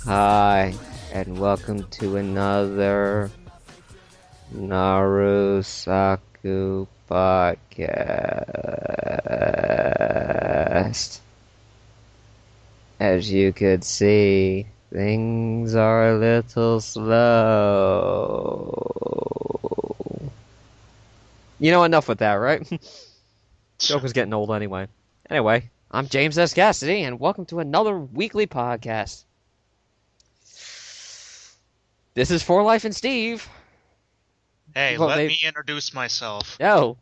Hi, and welcome to another NaruSaku podcast. As you could see, things are a little slow. Enough with that, right? Joke was getting old anyway. Anyway, I'm James S Cassidy, and welcome to another weekly podcast. This is For Life and Steve. Hey, Well, let me introduce myself. No.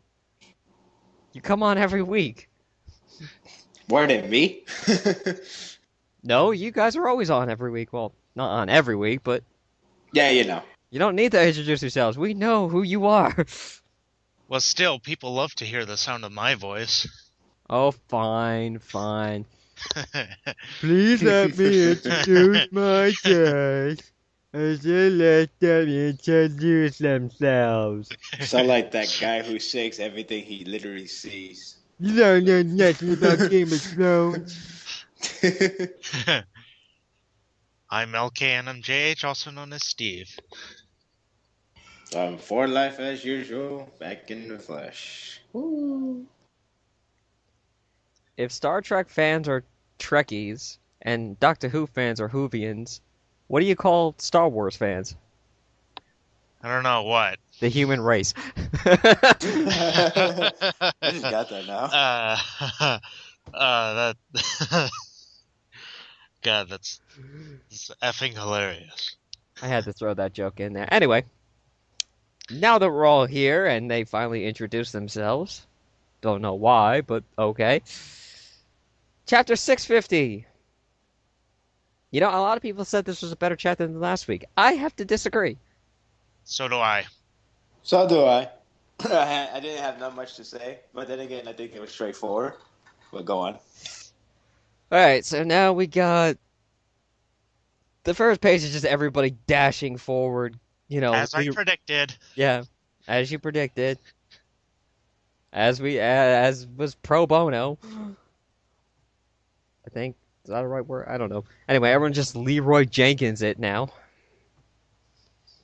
You come on every week. Weren't it me? No, you guys are always on every week. Well, not on every week, but Yeah, you know. you don't need to introduce yourselves. We know who you are. Well, still, people love to hear the sound of my voice. Oh, fine. Please let me introduce myself. I should let them introduce themselves. Sound like that guy who shakes everything he literally sees. You don't know nothing about Game of Thrones. I'm LKNMJH, also known as Steve. For life as usual, back in the flesh. Woo. If Star Trek fans are Trekkies and Doctor Who fans are Whovians, what do you call Star Wars fans? I don't know what. The human race. I just got that now. That. God, that's effing hilarious. I had to throw that joke in there. Anyway, now that we're all here and they finally introduced themselves, don't know why, but okay. Chapter 650. A lot of people said this was a better chapter than last week. I have to disagree. So do I. So do I. I didn't have not much to say, but then again, I think it was straightforward. But go on. Alright, so now we got... The first page is just everybody dashing forward, As I predicted. Yeah, as you predicted. As was pro bono. I think. Is that the right word? I don't know. Anyway, everyone just Leroy Jenkins it now.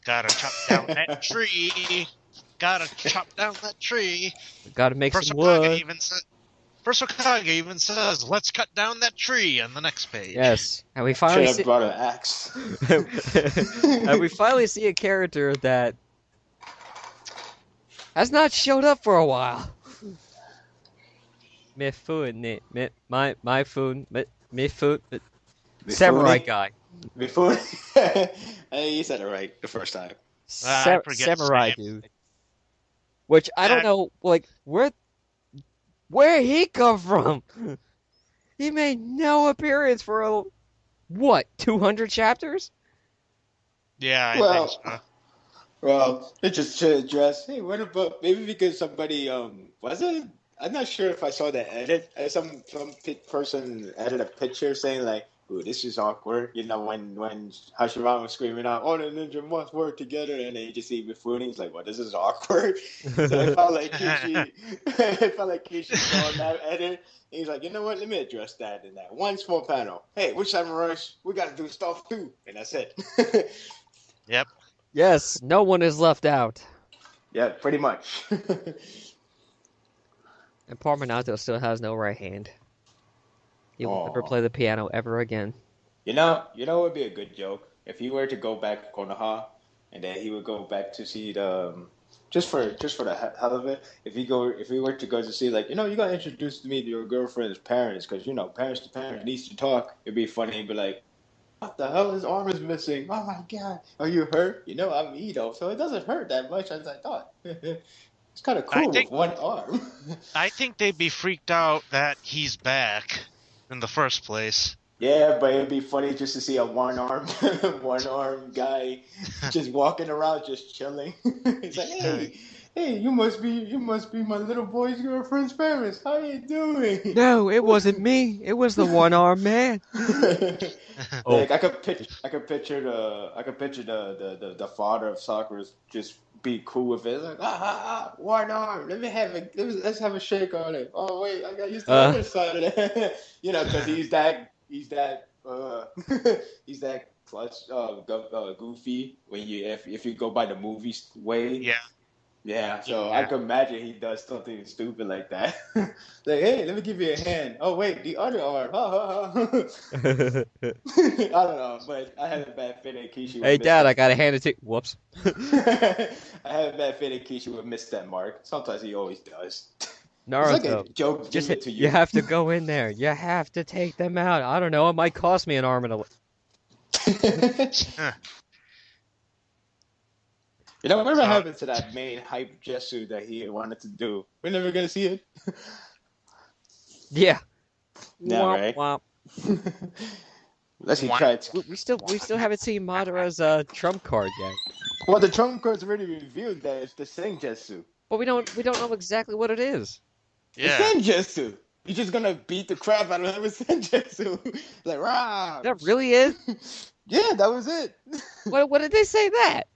Gotta chop down that tree. Gotta chop down that tree. Gotta make some Hokage wood. First Hokage even says, "Let's cut down that tree" on the next page. Yes, and we finally Should have brought an axe. and we finally see a character that has not showed up for a while. Mifune, samurai guy. Before, you said it right the first time. I forget his Samurai name. dude. Which I don't know, like where he come from? He made no appearance for 200 chapters? Yeah, I Well, think so. Well, it just should address. Hey, what about maybe because somebody was it? I'm not sure if I saw the edit. Some person edited a picture saying like, "Ooh, this is awkward." When Hashirama was screaming out, "Oh, the ninja must work together," and then you just see Mifune. He's like, "Well, this is awkward." So it felt like Kishi saw that edit. And he's like, "You know what? Let me address that in that one small panel. Hey, we're samurais. We got to do stuff too," and that's it. Yep. Yes, no one is left out. Yeah, pretty much. And Parmenato still has no right hand. He will never Aw. play the piano ever again. What would be a good joke if he were to go back to Konoha, and then he would go back to see the just for the hell of it. If he were to go to see like you got introduced to me to your girlfriend's parents because parents to parents needs to talk. It'd be funny. He'd be like, "What the hell? His arm is missing. Oh my god, are you hurt? I'm Edo, so it doesn't hurt that much as I thought." It's kind of cool with one arm. I think they'd be freaked out that he's back in the first place. Yeah, but it'd be funny just to see a one arm guy just walking around, just chilling. He's like, hey, you must be my little boy's girlfriend's parents. How you doing? No, it wasn't me. It was the one-armed man. Like I could picture the father of Sakura just be cool with it. Like one arm. Let's have a shake on it. Oh wait, I got used to the other side of that. Because he's that he's that plus Goofy when you if you go by the movies way. Yeah. Yeah, so I Yeah. can imagine he does something stupid like that. Like, hey, let me give you a hand. Oh wait, the other arm. Ha, ha, ha. I don't know, but I had a bad feeling Kishi would Hey, miss Dad, I that. gotta hand it to. Whoops. I had a bad feeling Kishi would miss that mark. Sometimes he always does. It's like a Naruto, joke. just Give it hit. to You you. have to go in there. You have to take them out. I don't know. It might cost me an arm and a. Huh. You know, whatever So, happened to that main hype Jesu that he wanted to do? We're never gonna see it. Yeah. No, Womp right? womp. Unless he Wha- tried. We still haven't seen Madara's trump card yet. Well, the trump card's already revealed that it's the same Jesu. But we don't know exactly what it is. The yeah. Senjutsu. You're just gonna beat the crap out of him with Senjutsu. Like, rah! That really is. Yeah, that was it. What did they say that?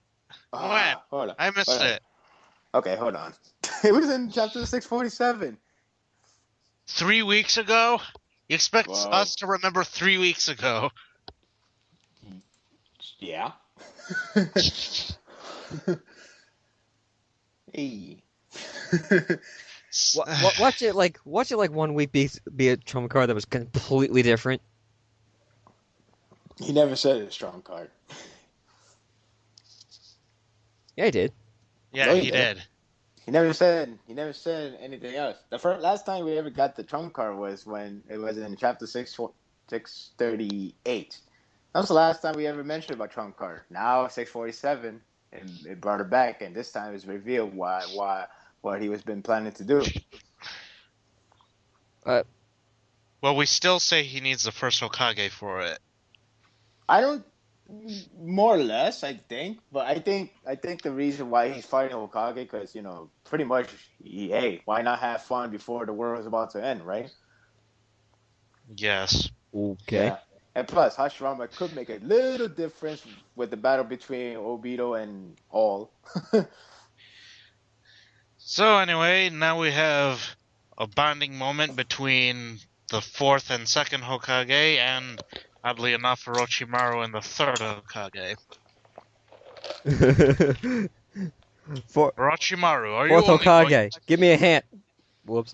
When? Hold on. I missed Hold on. it. Okay, hold on. It was in chapter 647. 3 weeks ago? You expect Wow. us to remember 3 weeks ago? Yeah. Hey. Watch it like 1 week be a trump card that was completely different. He never said it's a strong card. Yeah, I did. Yeah, No, he he didn't. did. He never said anything else. Last time we ever got the trump card was when it was in chapter 638. That was the last time we ever mentioned about trump card. Now 647, and it brought it back, and this time it's revealed what he was been planning to do. Well, we still say he needs the first Hokage for it. I don't, more or less, I think, but I think the reason why he's fighting Hokage because pretty much, hey, why not have fun before the world is about to end, right? Yes. Okay. Yeah. And plus, Hashirama could make a little difference with the battle between Obito and All. So anyway, now we have a bonding moment between the fourth and second Hokage, and oddly enough, Orochimaru and the third Hokage. Orochimaru, are you Fourth only going Hokage, give me a hand. Whoops.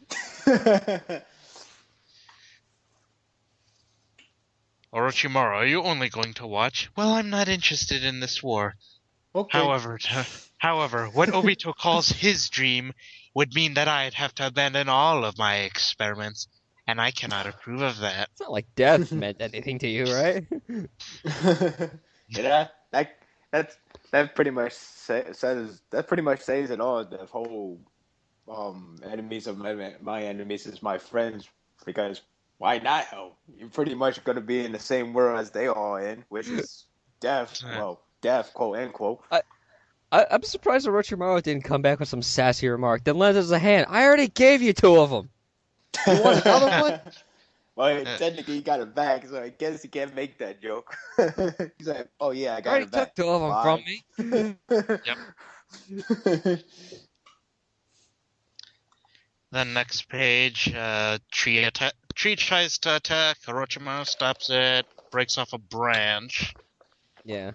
Orochimaru, are you only going to watch? Well, I'm not interested in this war. Okay. However, what Obito calls his dream would mean that I'd have to abandon all of my experiments, and I cannot approve of that. It's not like death meant anything to you, right? Yeah, that pretty much says it all. The whole enemies of my enemies is my friends, because why not help? You're pretty much gonna be in the same world as they are in, which is death. Well, death, quote unquote. I'm surprised Orochimaru didn't come back with some sassy remark. Then lend us a hand. I already gave you 2 of them. You want another one? Well, technically he got it back, so I guess he can't make that joke. He's like, oh yeah, I You got already it back. took 2 of them from me. Then next page, Tree tries to attack. Orochimaru stops it, breaks off a branch. Yeah.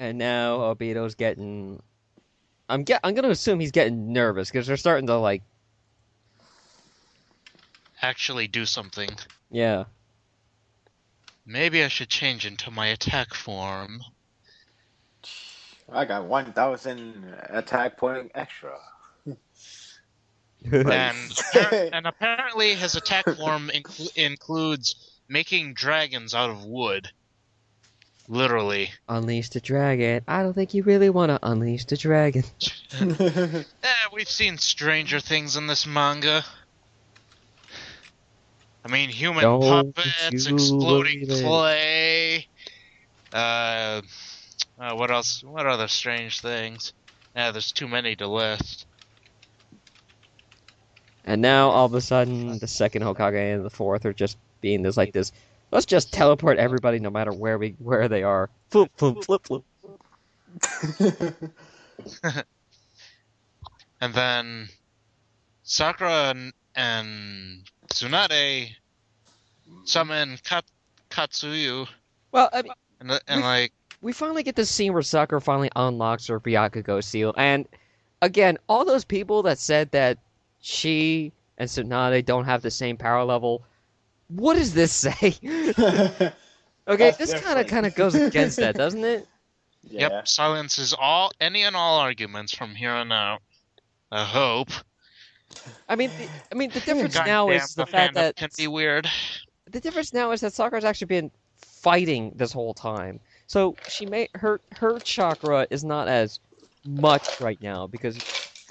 And now Obito's getting. I'm gonna assume he's getting nervous because they're starting to like. Actually do something. Yeah. Maybe I should change into my attack form. I got 1,000 attack point extra. And apparently his attack form includes making dragons out of wood. Literally. Unleash the dragon. I don't think you really want to unleash the dragon. We've seen stranger things in this manga. I mean, human Don't puppets, you exploding believe it. clay. What else? What other strange things? There's too many to list. And now all of a sudden, the second Hokage and the fourth are just being this. Let's just teleport everybody, no matter where they are. Flip, flip, flip, flip. And then Sakura and Tsunade summon Katsuyu, Well, I mean, and like, we finally get this scene where Sakura finally unlocks her Byakugo seal, and again, all those people that said that she and Tsunade don't have the same power level, what does this say? Okay, That's this kind different. of goes against that, doesn't it? yep, Yeah. silences any and all arguments from here on out. I hope. The difference now Goddamn, is the the fact fandom that can be weird. Sakura's actually been fighting this whole time. So she made her chakra is not as much right now because,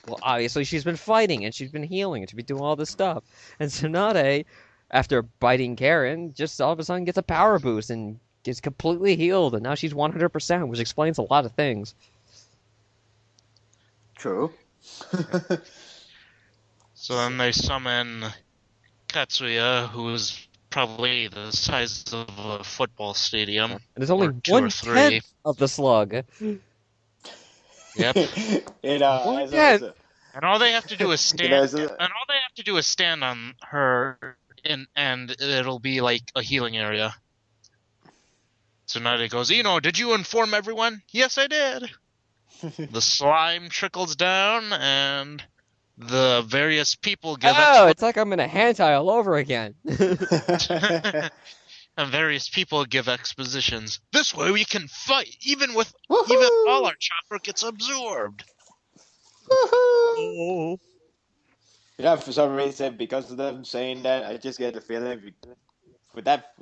well, obviously she's been fighting and she's been healing and she's been doing all this stuff. And Tsunade, after biting Karen, just all of a sudden gets a power boost and gets completely healed, and now she's 100%, which explains a lot of things. True. So then they summon Katsuya, who is probably the size of a football stadium. And there's only Or two or 1/10 of the slug. Yep. It, One as tenth. a- And all they have to do is stand. There's And a- all they have to do is stand on her, and it'll be like a healing area. So Tsunade goes, did you inform everyone? Yes, I did. The slime trickles down, and the various people give It's like I'm in a hentai all over again. and various people give expositions. This way we can fight, even Woohoo! all our chakra gets absorbed. Woohoo! Yeah, for some reason, because of them saying that, I just get the feeling with that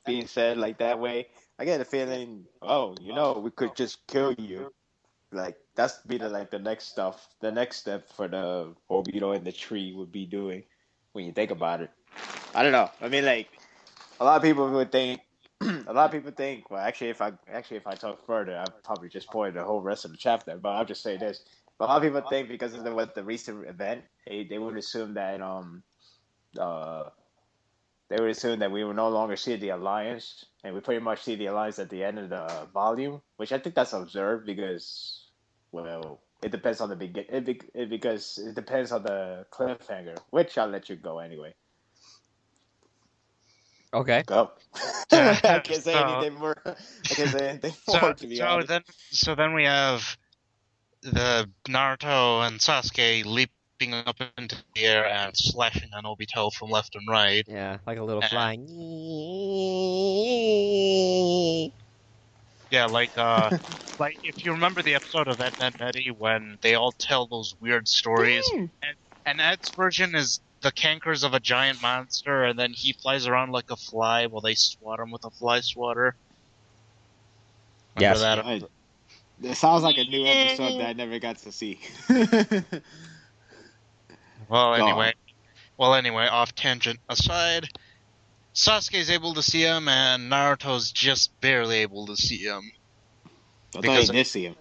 being said like that way, I get the feeling, we could just kill you. Like that's be the next stuff. The next step for the Obito and the tree would be doing when you think about it. I don't know. I mean, like a lot of people would think. A lot of people think. Well, if I talk further, I'd probably just spoil the whole rest of the chapter. But I'll just say this: but a lot of people think because of the recent event, they would assume that uh they would assume that we will no longer see the alliance, and we pretty much see the alliance at the end of the volume, which I think that's absurd because. Well, it depends on the because it depends on the cliffhanger, which I'll let you go anyway. Okay. Go. I can't say anything more. I can't say anything more, to be honest. So then we have the Naruto and Sasuke leaping up into the air and slashing on Obito from left and right. Yeah, like a little fly. Yeah, like if you remember the episode of Ed, Ed, Eddy when they all tell those weird stories, and Ed's version is the cankers of a giant monster, and then he flies around like a fly while they swat him with a fly swatter. Yes. That? It sounds like a new episode that I never got to see. Well, anyway, off tangent aside, Sasuke's able to see him, and Naruto's just barely able to see him. I thought he did see him.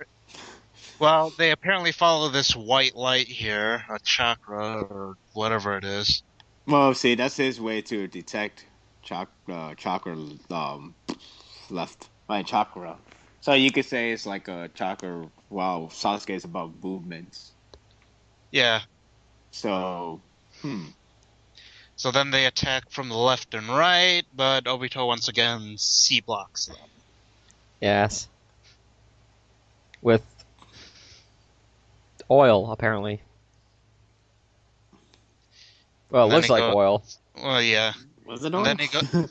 Well, they apparently follow this white light here, a chakra, or whatever it is. Well, see, that's his way to detect chakra left. Right, chakra. So you could say it's like a chakra, while Sasuke is about movements. Yeah. So, So then they attack from the left and right, but Obito once again C-blocks them. Yes. With oil, apparently. Well, it looks like oil. Well, yeah. Was it oil? And then he goes... No.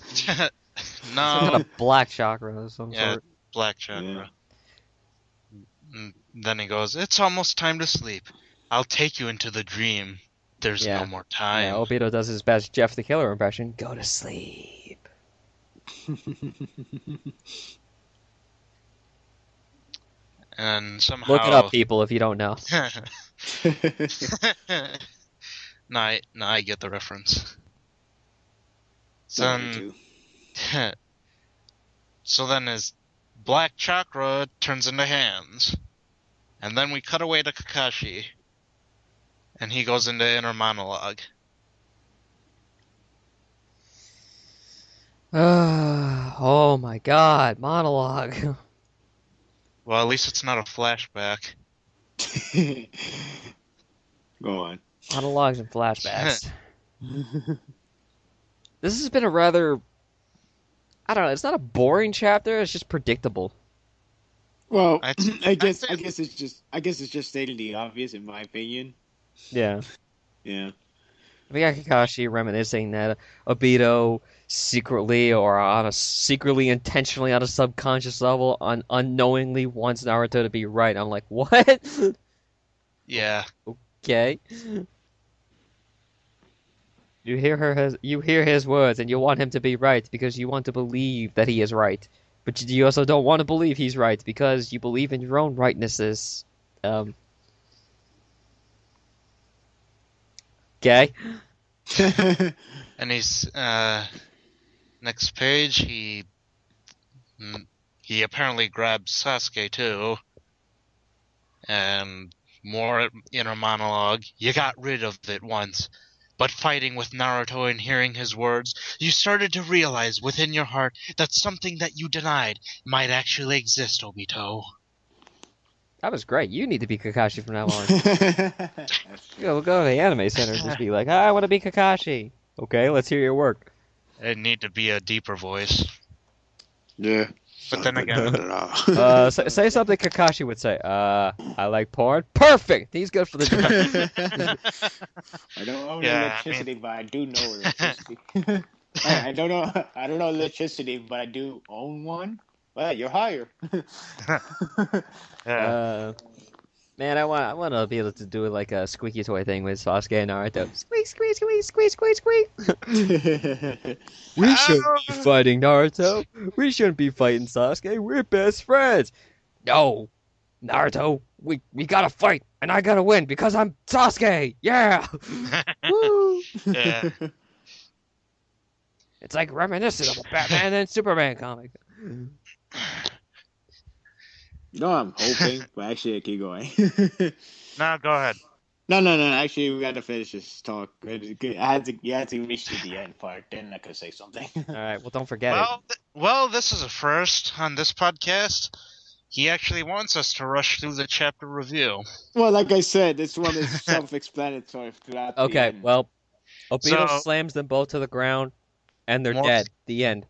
Some kind of black chakra of some sort. Black chakra. Yeah. And then he goes, "It's almost time to sleep. I'll take you into the dream. There's no more time." Yeah, Obito does his best Jeff the Killer impression. Go to sleep. And somehow... Look it up, people, if you don't know. No, I get the reference. So then his black chakra turns into hands. And then we cut away to Kakashi. And he goes into inner monologue. Oh my god, monologue. Well, at least it's not a flashback. Go on. Monologues and flashbacks. This has been a rather I don't know. It's not a boring chapter. It's just predictable. Well, I I I guess think I guess it's just stating the obvious in my opinion. Yeah. Yeah. We got Kakashi reminiscing that Obito secretly or on a secretly intentionally on a subconscious level unknowingly wants Naruto to be right. I'm like, what? yeah. Okay. You hear his words and you want him to be right because you want to believe that he is right. But you also don't want to believe he's right because you believe in your own rightnesses. Um, okay. And he's next page mm, he apparently grabs Sasuke too, and more inner monologue. You got rid of it once, but fighting with Naruto and hearing his words, you started to realize within your heart that something that you denied might actually exist, Obito. That was great. You need to be Kakashi from now on. That's true. We'll go to the anime center and just be like, I want to be Kakashi. Okay, let's hear your work. It need to be a deeper voice. Yeah. But then again, Say something Kakashi would say. I like porn. Perfect. He's good for the job. I don't own yeah, electricity, but I do know electricity. I don't know. I don't know electricity, but I do own one. Well, you're higher. yeah. Uh, Man, I want to be able to do like a squeaky toy thing with Sasuke and Naruto. Squeak, squeak, squeak, squeak, squeak, squeak. We shouldn't be fighting Naruto. We shouldn't be fighting Sasuke. We're best friends. No, Naruto, we gotta fight, and I gotta win because I'm Sasuke. Yeah. Woo. Yeah. It's like reminiscent of a Batman and Superman comic. You know, I'm hoping, but actually, I keep going. Now go ahead. No. Actually, we got to finish this talk. You had to reach to the end part. Then I could say something. All right, well, don't forget it. Well, this is a first on this podcast. He actually wants us to rush through the chapter review. Well, like I said, this one is self-explanatory throughout the Okay, end. well, Obito So- slams them both to the ground, and they're More- dead. The end.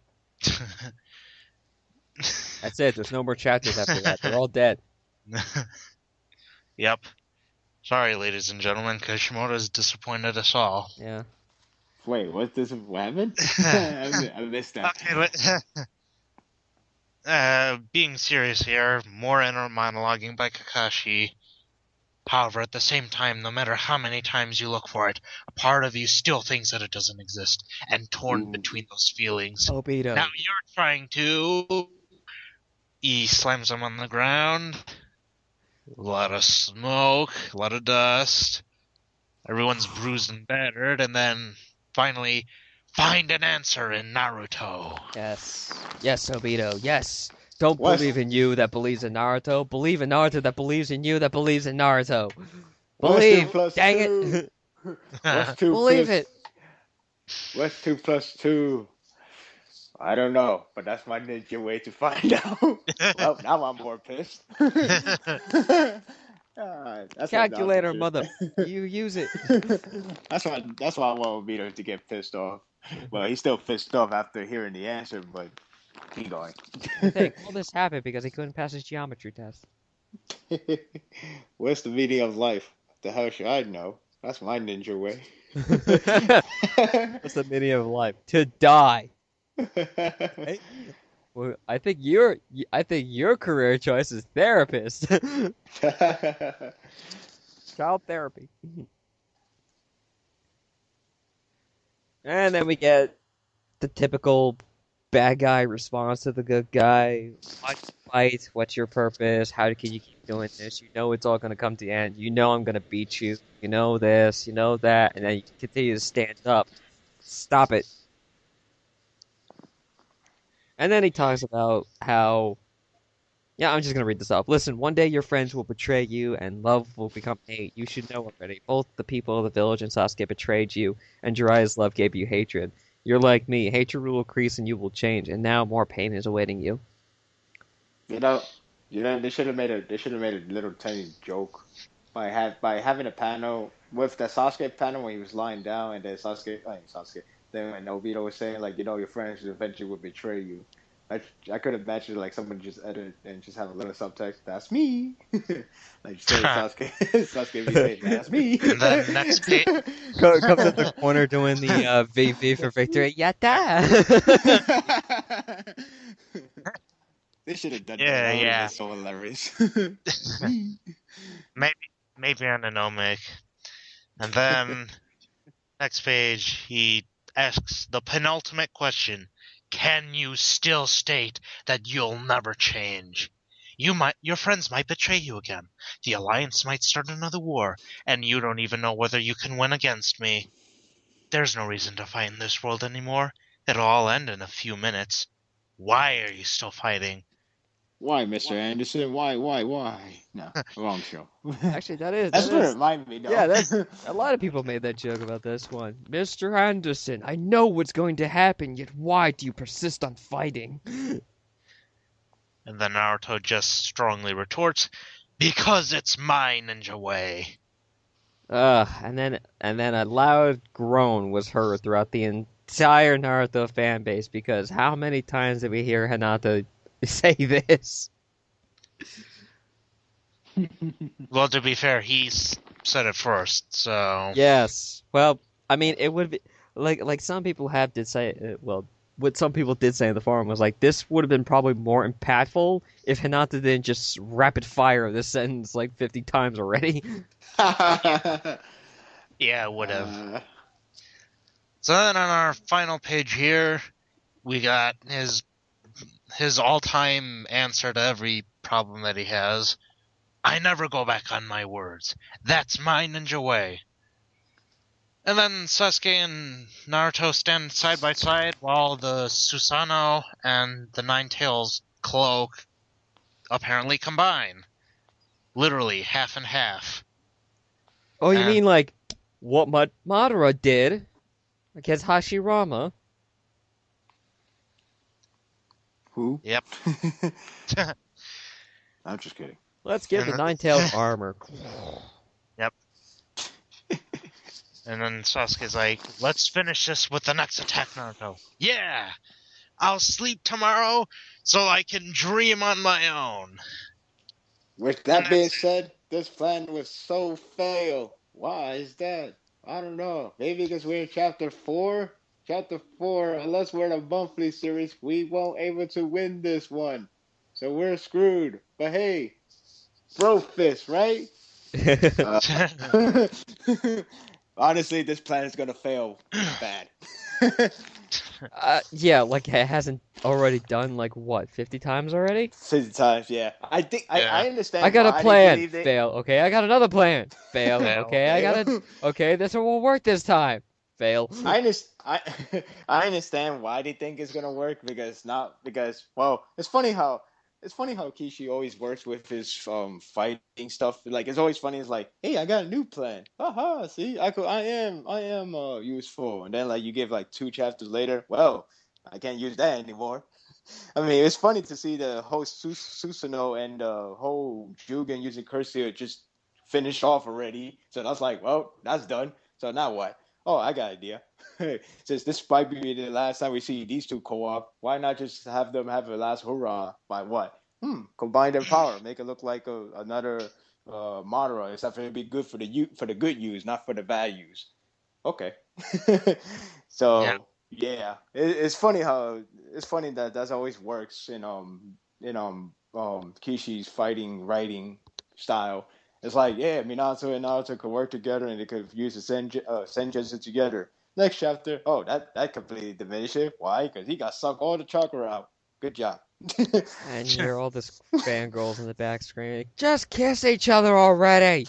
That's it. There's no more chapters after that. They're all dead. Yep. Sorry, ladies and gentlemen, Kishimoto's disappointed us all. Yeah. Wait, what's this? What happened? I missed that. Okay, being serious here, more inner monologuing by Kakashi. However, at the same time, no matter how many times you look for it, a part of you still thinks that it doesn't exist, and torn Ooh. between those feelings. Obito. Now you're trying to. He slams him on the ground. A lot of smoke, a lot of dust. Everyone's bruised and battered, and then finally find an answer in Naruto. Yes. Yes, Obito. Yes. Don't What? believe in you that believes in Naruto. Believe in Naruto that believes in you that believes in Naruto. What's Believe. 2 plus Dang 2? it. What's 2 Believe plus, it. What's 2 plus 2? I don't know, but that's my ninja way to find out. Well, now I'm more pissed. That's Calculator, what, mother. You use it. that's why I want Obito to get pissed off. Well, he's still pissed off after hearing the answer, but keep going. I think all this happened because he couldn't pass his geometry test. What's the meaning of life? The hell should I know? That's my ninja way. What's the meaning of life? To die. Hey, well, I think your career choice is therapist. Child therapy. And then we get the typical bad guy response to the good guy. Why fight? What's your purpose? How can you keep doing this? You know it's all going to come to the end. You know I'm going to beat you. You know this. You know that. And then you continue to stand up. Stop it. And then he talks about how, yeah, I'm just going to read this off. Listen, one day your friends will betray you and love will become hate. You should know already. Both the people of the village and Sasuke betrayed you, and Jiraiya's love gave you hatred. You're like me. Hatred will increase and you will change, and now more pain is awaiting you. You know, they should have made a little tiny joke by having a panel with the Sasuke panel when he was lying down, and then Sasuke, Then when Obito was saying like, your friends eventually would betray you. I could imagine like someone just edit and just have a little subtext. That's me. Like say Sasuke, Sasuke be saying, "That's me." And then next page. Comes at the corner doing the VV for victory. Yatta! They should have done that. Yeah, That would have yeah. been so hilarious. Me. Maybe on an Omic. And then next page, he asks the penultimate question: can you still state that you'll never change? Your friends might betray you again. The Alliance might start another war, and you don't even know whether you can win against me. There's no reason to fight in this world anymore. It'll all end in a few minutes. Why are you still fighting? Why, Mr. Anderson? Why? No, wrong show. Actually, that That's what it is. reminded me. No. Yeah, that's a lot of people made that joke about this one. Mr. Anderson, I know what's going to happen, yet why do you persist on fighting? And then Naruto just strongly retorts, because it's my ninja way. And then a loud groan was heard throughout the entire Naruto fan base because how many times did we hear Hinata say this? Well, to be fair, he said it first, so... Yes. Well, I mean, it would be like some people did say. Well, what some people did say in the forum was like this would have been probably more impactful if Hinata didn't just rapid fire this sentence like 50 times already. Yeah, it would have. So then on our final page here, we got his all-time answer to every problem that he has. I never go back on my words. That's my ninja way. And then Sasuke and Naruto stand side by side while the Susanoo and the Nine Tails cloak apparently combine. Literally half and half. Oh, you And- mean like what Madara did against Hashirama? Who? Yep. I'm just kidding. Let's give the And- Nine-Tailed armor. Yep. And then Sasuke's like, let's finish this with the next attack, Naruto. Yeah! I'll sleep tomorrow so I can dream on my own. With that being said, this plan was so fail. Why is that? I don't know. Maybe because we're in chapter 4? Chapter 4, unless we're in a monthly series, we won't able to win this one. So we're screwed. But hey, bro fist, right? Honestly, this plan is gonna fail bad. Yeah, like it hasn't already done like what 50 times already. 50 times, yeah. I think Yeah. I understand. I got why a they plan. believe they- Fail. Okay, I got another plan. Fail. Fail. Okay, I got it. Okay, this one will work this time. Fail. I understand why they think it's gonna work well, it's funny how Kishi always works with his fighting stuff. Like it's always funny. It's like, hey, I got a new plan. Haha, see, I am useful. And then like you give like 2 chapters later, well, I can't use that anymore. I mean, it's funny to see the whole Susanoo and the whole Jugen using Cursia just finished off already. So that's like, well, that's done. So now what? Oh, I got an idea. Since this might be the last time we see these two co-op, why not just have them have a last hurrah by what? Combine their power, make it look like another Madara, except for it'd be good for the good use, not for the bad use. Okay. So yeah, it's funny that that always works in Kishi's fighting writing style. It's like, yeah, Minato and Naruto could work together and they could use the Senjutsu together. Next chapter, oh, that completely diminished it. Why? Because he got sucked all the chakra out. Good job. And you hear all this fangirls in the back screaming, "Just kiss each other already!"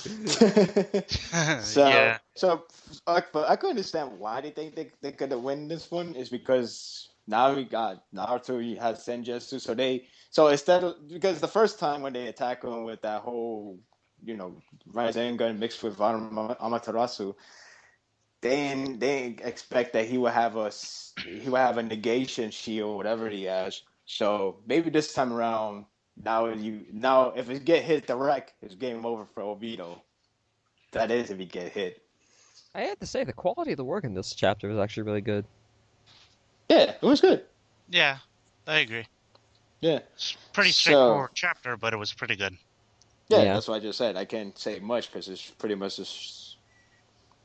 Yeah. But I could understand why they think they could win this one is because now we got Naruto, he has Senjutsu, so instead of, because the first time when they attack him with that whole Rasengan mixed with Amaterasu, they didn't expect that he would have a negation shield, whatever he has. So maybe this time around, now if it get hit direct, it's game over for Obito. That is if he get hit. I have to say, the quality of the work in this chapter is actually really good. Yeah, it was good. Yeah, I agree. Yeah. It's pretty So straightforward chapter, but it was pretty good. yeah, Yeah. that's what I just said. I can't say much because it's pretty much just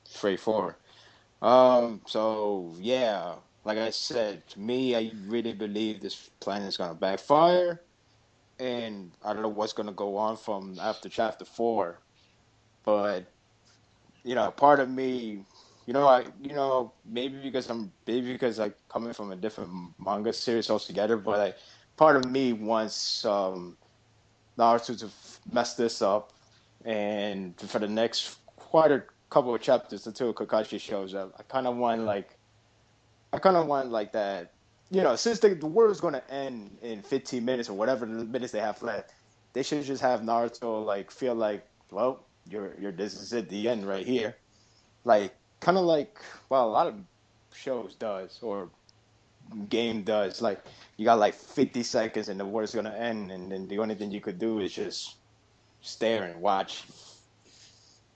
straightforward. So yeah, like I said, to me, I really believe this plan is gonna backfire, and I don't know what's gonna go on from after chapter 4. But part of me, maybe because I coming from a different manga series altogether, but part of me wants Naruto to mess this up, and for the next quite a couple of chapters until Kakashi shows up, I kind of want like that. Since the world is going to end in 15 minutes or whatever minutes they have left, they should just have Naruto like feel like, well, you're this is it, the end right here. Like kind of like, well, a lot of shows does or game does. Like you got like 50 seconds and the world's going to end, and then the only thing you could do is just stare and watch.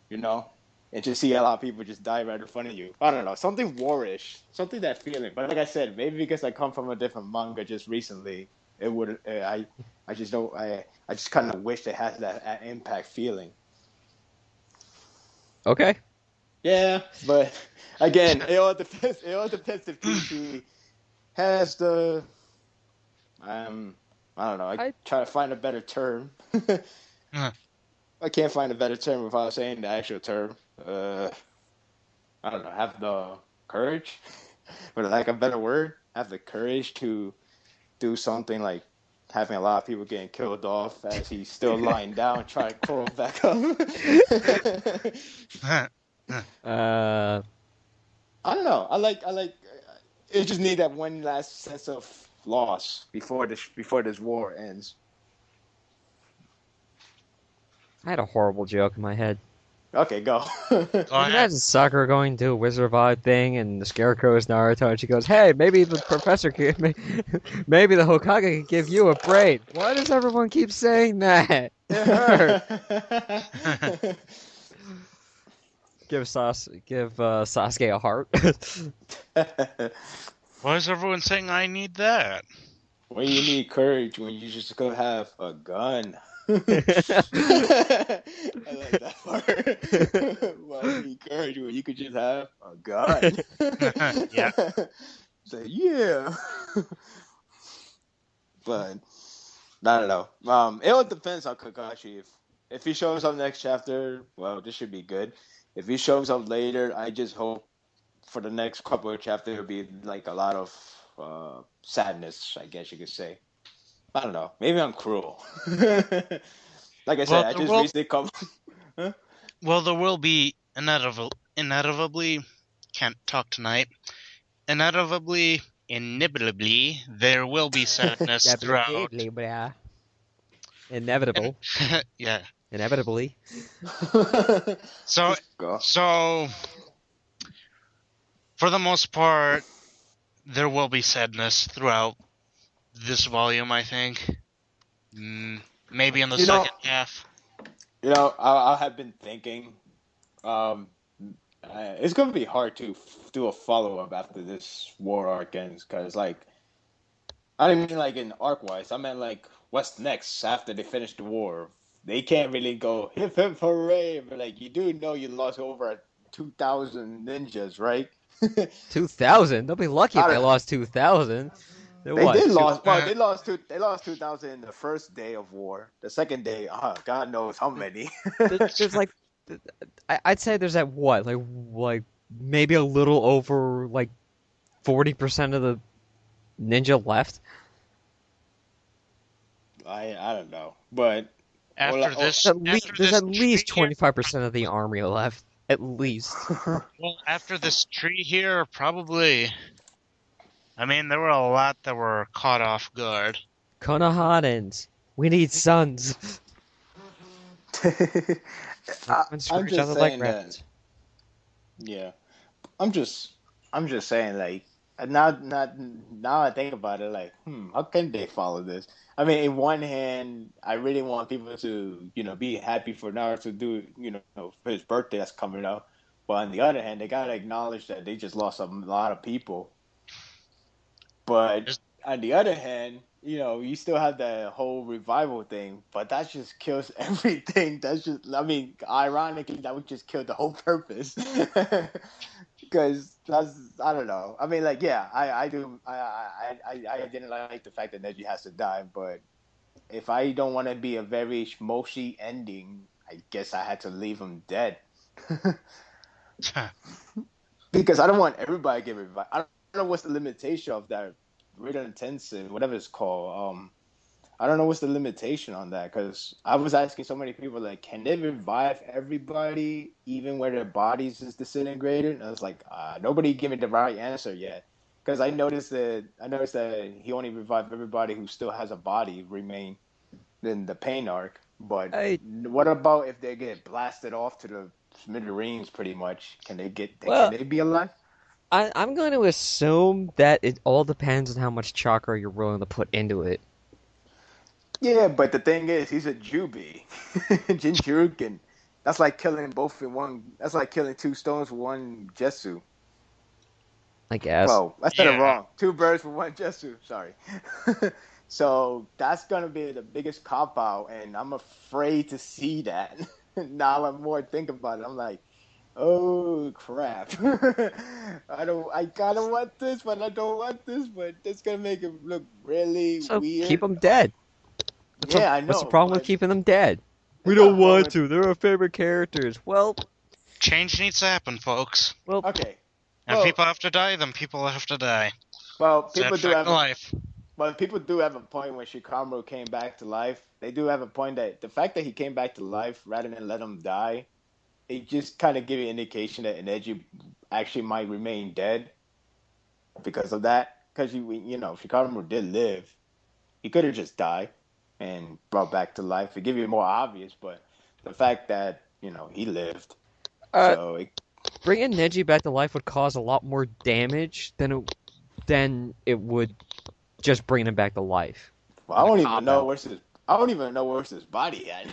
You know, and just see a lot of people just die right in front of you. I don't know, something warish, something that feeling. But like I said, maybe because I come from a different manga just recently, it would. I just don't. I just kind of wish it has that impact feeling. Okay. Yeah, but again, it all depends. It all depends if DC has the. I don't know. I I try to find a better term. Huh. I can't find a better term without saying the actual term. I don't know, have the courage, for lack of a better word, have the courage to do something like having a lot of people getting killed off as he's still lying down, trying to crawl back up. uh I don't know. I like. It just need that one last sense of loss before this war ends. I had a horrible joke in my head. Okay, go. Go You ahead. imagine Sakura going to a Wizard of Oz thing, and the Scarecrow is Naruto, and she goes, "Hey, maybe the professor could, maybe the Hokage could give you a brain." Why does everyone keep saying that? It hurt. Give Sasuke a heart. Why is everyone saying I need that? When you need courage, when you just go have a gun. I like that part. Why you need courage when you could just have a gun? Yeah. Say yeah. But I don't know. It all depends on Kakashi. If he shows up next chapter, well, this should be good. If he shows up later, I just hope for the next couple of chapters it'll be like a lot of sadness, I guess you could say. I don't know. Maybe I'm cruel. Like I said, Well, I there just will. recently come. Huh? Well, there will be inevitably. Can't talk tonight. Inevitably, there will be sadness throughout. Inevitable. Yeah. Inevitably. So, Just go. so for the most part, there will be sadness throughout this volume. I think. Maybe in the second half. I have been thinking. Um, it's gonna be hard to do a follow up after this war arc ends, because I didn't mean like in arc wise. I meant like what's next after they finish the war. They can't really go hip hip hooray, but like you do know you lost over 2,000 ninjas, right? 2,000. They'll be lucky if I they don't- lost 2,000. They're They what? did lost. Well, they lost 2,000 the first day of war. The second day, God knows how many. There's like, I'd say there's at what, like maybe a little over like 40% of the ninja left. I don't know, but After this, There's at tree least here, 25% of the army left. At least. well, after this tree here, probably. I mean, there were a lot that were caught off guard. Konohanens. We need sons. I'm Screw each just other like saying that. rabbits. Yeah, I'm just saying like now I think about it like how can they follow this? I mean, in one hand, I really want people to be happy for Naruto to do for his birthday that's coming up, but on the other hand, they gotta acknowledge that they just lost a lot of people. But Just- on the other hand, you still have the whole revival thing, but that just kills everything. That's just, I mean, ironically, that would just kill the whole purpose. Because that's, I don't know. I mean, like, yeah, I do. I didn't like the fact that Neji has to die, but if I don't want to be a very mushy ending, I guess I had to leave him dead. Because I don't want everybody to get revived. I don't know what's the limitation of that Rhythm Tensei, whatever it's called. I don't know what's the limitation on that, because I was asking so many people, like, can they revive everybody even where their bodies is disintegrated? And I was like, nobody gave me the right answer yet, because I noticed that he only revived everybody who still has a body remain in the pain arc. But I what about if they get blasted off to the smithereens? Pretty much, can well, they be alive? I'm going to assume that it all depends on how much chakra you're willing to put into it. Yeah, but the thing is, he's a Jubi. Jinchurukin. That's like killing both in one. That's like killing two stones with one Jetsu. I guess. Well, I said it yeah. wrong. Two birds with one Jetsu. Sorry. So that's gonna be the biggest cop out, and I'm afraid to see that. Now I'm more thinking about it. I'm like, oh crap. I kind of want this, but I don't want this. But it's gonna make it look really So keep weird. them dead. Yeah, I What's the know, problem with but keeping them dead? We it's not a don't problem want with. to. They're our favorite characters. Change needs to happen, folks. Well, Okay. And Well, people have to die, then people have to die. well, Sad fact of life. people do have a point when Shikamaru came back to life. They do have a point that the fact that he came back to life rather than let him die, it just kind of give you an indication that Neji actually might remain dead because of that. Because Shikamaru did live. He could have just died and brought back to life. It give you more obvious, but the fact that he lived, uh, so bringing Neji back to life would cause a lot more damage than it would just bringing him back to life. well, As a cop out. I don't even know where's his body at.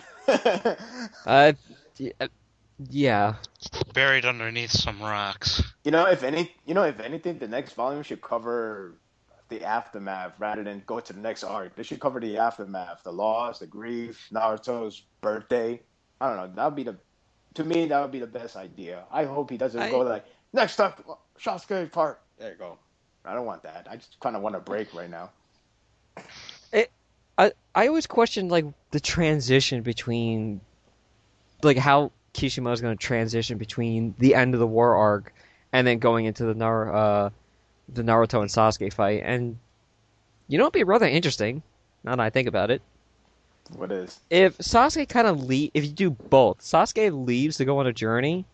Uh, y- uh, yeah. Buried underneath some rocks. If anything, the next volume should cover the aftermath rather than go to the next arc. They should cover the aftermath, the loss, the grief, Naruto's birthday. I don't know. To me, that would be the best idea. I hope he doesn't go I like next up, Sasuke part. There you go. I don't want that. I just kind of want a break right now. it, I always question like the transition between like how Kishima's going to transition between the end of the war arc and then going into the Naruto and Sasuke fight. And it'd be rather interesting now that I think about it. What is? If Sasuke if you do both, Sasuke leaves to go on a journey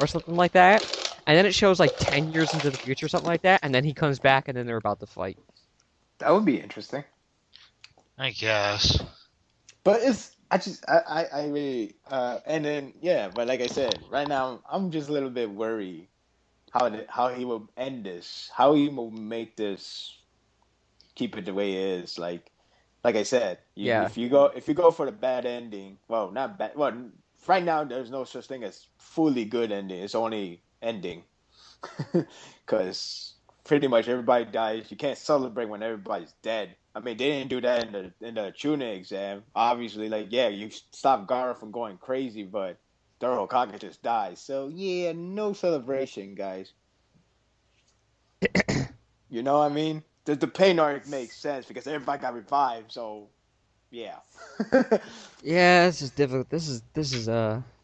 or something like that, and then it shows like 10 years into the future or something like that, and then he comes back and then they're about to fight. That would be interesting. I guess. But I really and then yeah, but like I said, right now I'm just a little bit worried how he will end this, how he will make this keep it the way it is. Like I said, Yeah. if you go for the bad ending, well, not bad. Well, right now there's no such thing as fully good ending. It's only ending, because pretty much everybody dies. You can't celebrate when everybody's dead. I mean, they didn't do that in the Chunin exam. Obviously, like yeah, you stop Gara from going crazy, but Thorough Hokage just dies. So yeah, no celebration, guys. You know what I mean? The pain arc makes sense because everybody got revived. So yeah. Yeah, this is difficult. This is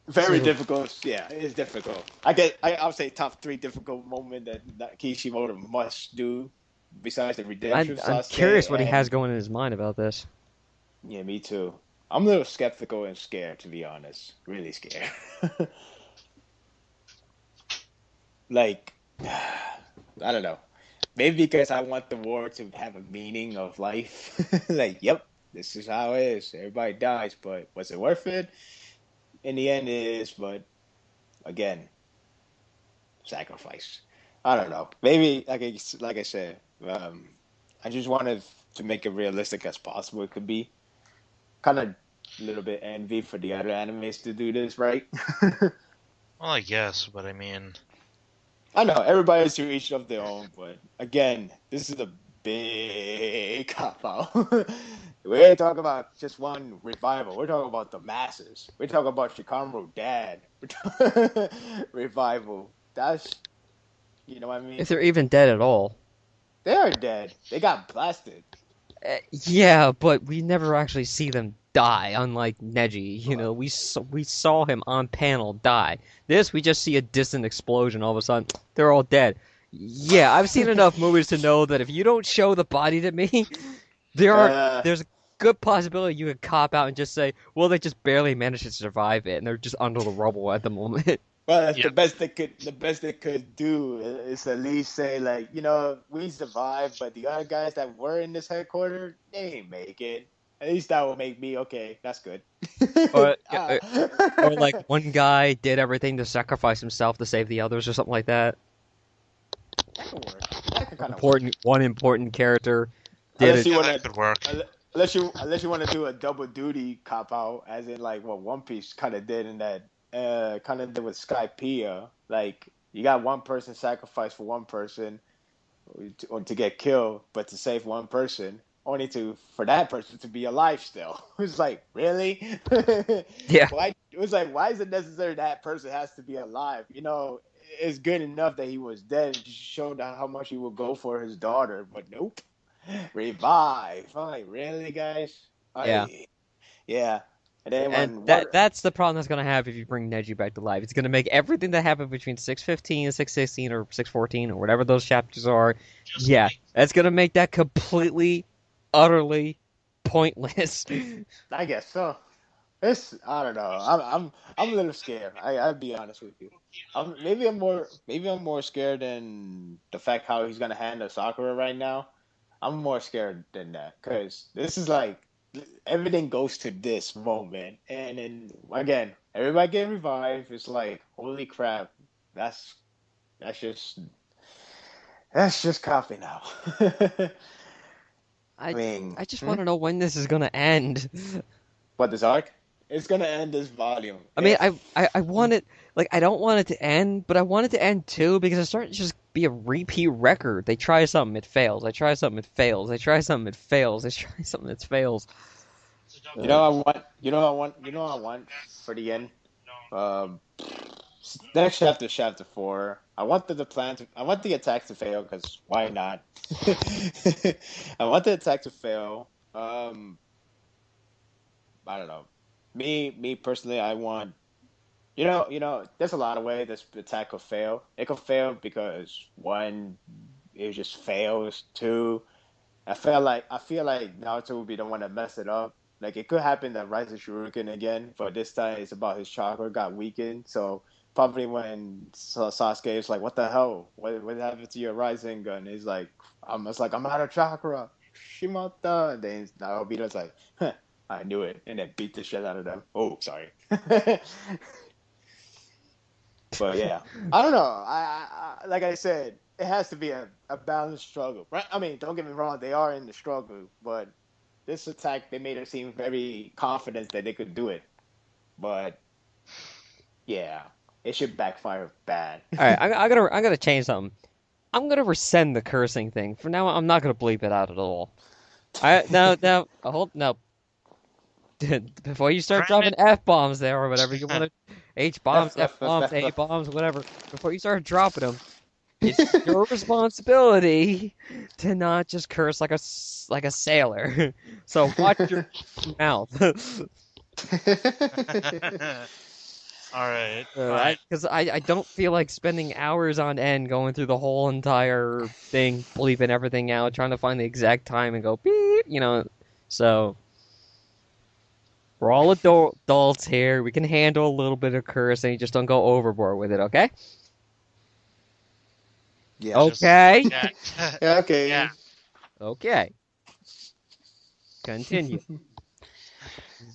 Very difficult. Yeah, it's difficult. I'll say top three difficult moment that Kishimoto must do besides the redemption of I'm curious Sasuke. what he has And going in his mind about this. yeah, me too. I'm a little skeptical and scared, to be honest. Really scared. Like, I don't know. Maybe because I want the war to have a meaning of life. Like, yep, this is how it is. Everybody dies, but was it worth it? In the end, it is. But again, sacrifice. I don't know. Maybe like I said, I just wanted to make it realistic as possible. It could be kind of a little bit envy for the other animes to do this, right? Well, I guess, but I mean, I know everybody's to each of their own, but again, this is the big cop out. We ain't talking about just one revival. We're talking about the masses. We're talking about Shikamaru dad revival. That's, you know what I mean? If they're even dead at all. They are dead. They got blasted. Yeah, but we never actually see them die, unlike Neji. You know, we saw him on panel die. This, we just see a distant explosion. All of a sudden, they're all dead. Yeah, I've seen enough movies to know that if you don't show the body to me, Uh, there's a good possibility you could cop out and just say, well, they just barely managed to survive it, and they're just under the rubble at the moment. well, that's Yeah. the best they could do is at least say like, we survived, but the other guys that were in this headquarters, they ain't make it. At least that will make me okay. That's good. Or, Ah. or like one guy did everything to sacrifice himself to save the others, or something like that. That could work. That could kind of work. One important character did Unless it. you Yeah, want that could work. to, unless you want to do a double duty cop out, as in like what One Piece kind of did in that, kind of did with Skypiea. Like you got one person sacrificed for one person to get killed, but to save one person, only for that person to be alive still. It's like really? Yeah. Why? It was like, why is it necessary that person has to be alive? It's good enough that he was dead. It just showed how much he would go for his daughter, but nope. Revive. I'm like, really, guys? Yeah. Yeah. And then And when that's the problem that's gonna happen if you bring Neji back to life. It's gonna make everything that happened between 615 and 616 or 614 or whatever those chapters are. Yeah, that's gonna make that completely, utterly pointless. I guess so. I don't know. I'm a little scared. I'll be honest with you. Maybe I'm more scared than the fact how he's gonna handle Sakura right now. I'm more scared than that because this is like everything goes to this moment, and then again, everybody get revived. It's like holy crap, that's that's just that's just coffee now. I I mean, I just want to know when this is gonna end. what this arc? It's gonna end this volume. I mean, If I want it, like, I don't want it to end, but I want it to end too because it's starting to just be a repeat record. They try something, it fails. They try something, it fails. They try something, it fails. They try something, it fails. you know I want for the end. Um, Next chapter, chapter 4. I want the attack to fail because why not? I want the attack to fail. I don't know. Me personally, I want. There's a lot of ways this attack could fail. It could fail because one, it just fails. Two, I feel like Naruto would be the one that messed it up. Like it could happen that Rise of Shuriken again, but this time it's about his chakra got weakened. So probably when Sasuke is like, "What the hell? What happened to your Rising gun?" He's like, I'm out of chakra. Shimata." And then Obito's like, huh, "I knew it," and then beat the shit out of them. Oh, sorry. But yeah, I don't know. Like I said, it has to be a balanced struggle, right? I mean, don't get me wrong, they are in the struggle, but this attack they made it seem very confident that they could do it. But yeah, it should backfire bad. All right, I gotta change something. I'm gonna rescind the cursing thing. For now, I'm not gonna bleep it out at all. Now, hold no. Before you start dropping F bombs there or whatever you want to, H bombs, F bombs, A bombs, whatever. Before you start dropping them, it's your responsibility to not just curse like a sailor. So watch your mouth. All right. All right. Because I don't feel like spending hours on end going through the whole entire thing, bleeping everything out, trying to find the exact time and go beep, So we're all adults here. We can handle a little bit of cursing. Just don't go overboard with it, okay? Yeah. Okay. Yeah. Yeah. Okay. Yeah. Okay. Continue.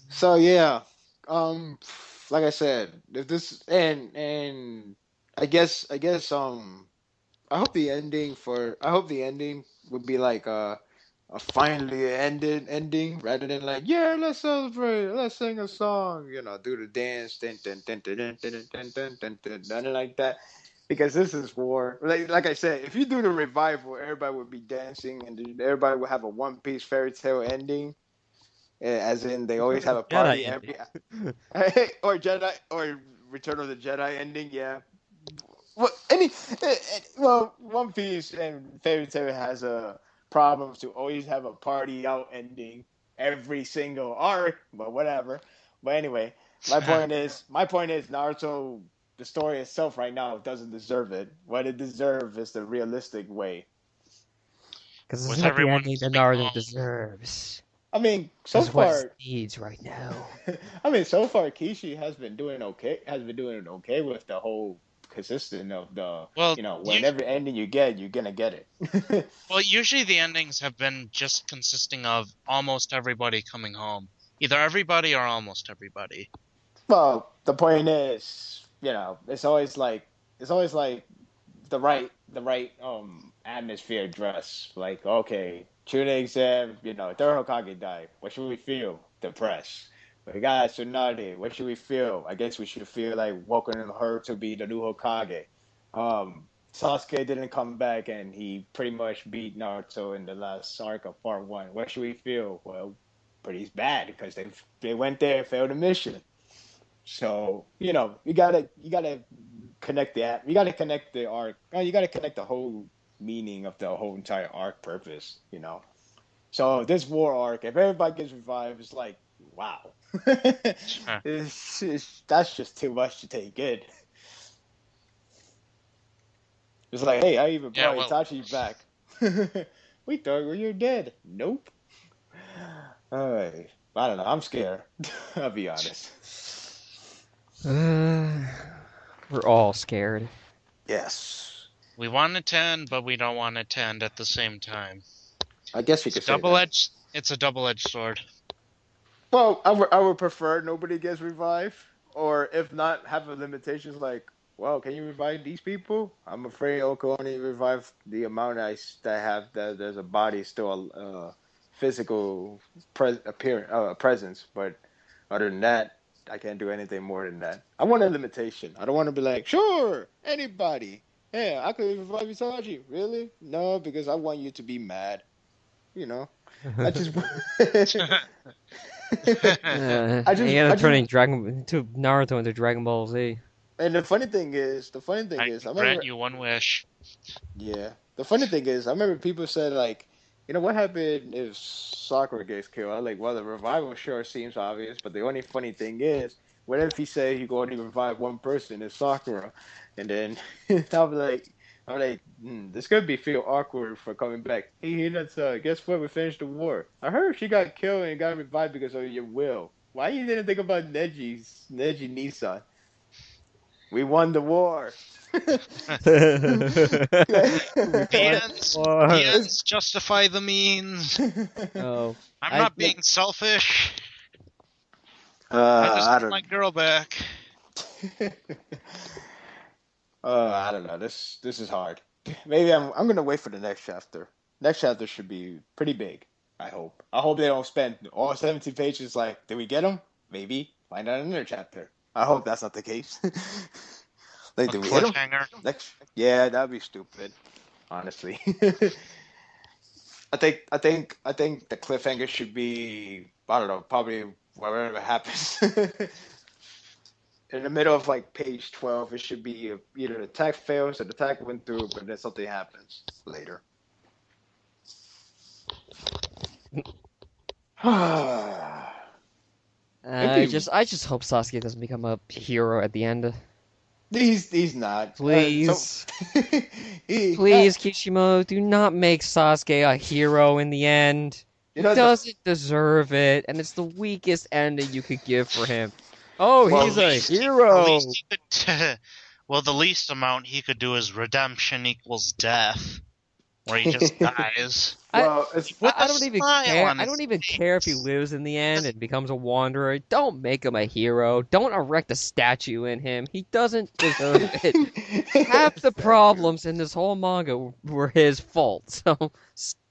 So yeah, like I said, if this and I hope the ending would be like a finally ended ending rather than like, yeah, let's celebrate, let's sing a song, do the dance, nothing like that. Because this is war. Like I said, if you do the revival, everybody would be dancing and everybody would have a One Piece fairy tale ending. As in, they always have a Jedi party ending. or Jedi or Return of the Jedi ending. Yeah. Well, One Piece and Fairy Tail has a problem to always have a party out ending every single arc, but whatever. But anyway, my point is Naruto. The story itself right now doesn't deserve it. What it deserves is the realistic way. Because it's With not the everyone ending that coming Naruto home. deserves. I mean, so That's what far, he needs right now. Kishi has been doing okay. Has been doing okay with the whole consistent of the Well, whenever ending you get, you're gonna get it. usually the endings have been just consisting of almost everybody coming home. Either everybody or almost everybody. Well, the point is, it's always like the right atmosphere dress. Like, okay, Tuna exam, third Hokage died. What should we feel? Depressed. We got Tsunade. What should we feel? I guess we should feel like welcoming her to be the new Hokage. Sasuke didn't come back and he pretty much beat Naruto in the last arc of part one. What should we feel? Well, pretty bad because they went there and failed the mission. So you gotta connect that. You gotta connect the arc. You gotta connect the whole meaning of the whole entire arc purpose. So this war arc, if everybody gets revived, it's like wow. That's just too much to take in. It's like, hey, I even Yeah, brought well, Itachi back. We thought you were dead. Nope. Alright. I don't know. I'm scared. I'll be honest. We're all scared. Yes. we want it to end, but we don't want it to end at the same time. I guess you It's could say that. It's a double-edged sword. Well, I would prefer nobody gets revived, or if not, have a limitations like, well, can you revive these people? I'm afraid I can only revive the amount that have that there's a body still physical presence, but other than that, I can't do anything more than that. I want a limitation. I don't want to be like, sure, anybody. Yeah, I could revive Itachi. Really? No, because I want you to be mad. You know, I just. I He just, ended I up turning just, Naruto into Dragon Ball Z. and the funny thing is, I Grant remember, you one wish. yeah, the funny thing is, I remember people said like, what happened if Sakura gets killed? I'm like, well, the revival sure seems obvious, but the only funny thing is, what if he said he could only revive one person, it's Sakura, and then I'm like, this could be feel awkward for coming back. Hey, that's guess what? We finished the war. I heard she got killed and got revived because of your will. Why you didn't think about Neji Nissan? We won the war. The ends justify the means. Oh, I'm I not being selfish. I just I want don't. my girl back. I don't know. This is hard. Maybe I'm gonna wait for the next chapter. Next chapter should be pretty big. I hope. I hope they don't spend all 17 pages like, did we get them? Maybe find out in another chapter. I hope that's not the case. Like, A did we hit them? cliffhanger. Yeah, that'd be stupid. Honestly, I think the cliffhanger should be, I don't know, probably whatever happens. In the middle of like page 12, it should be either the attack fails or the attack went through, but then something happens later. I just hope Sasuke doesn't become a hero at the end. He's not. Please. He, Please, Kishimoto, do not make Sasuke a hero in the end. He doesn't deserve it, and it's the weakest ending you could give for him. Oh, Well, he's a The hero! least he could, well, the least amount he could do is redemption equals death, where he just dies. well, I don't even care. on I his don't even face. care if he lives in the end and becomes a wanderer. Don't make him a hero. Don't erect a statue in him. He doesn't deserve it. Half the problems in this whole manga were his fault. So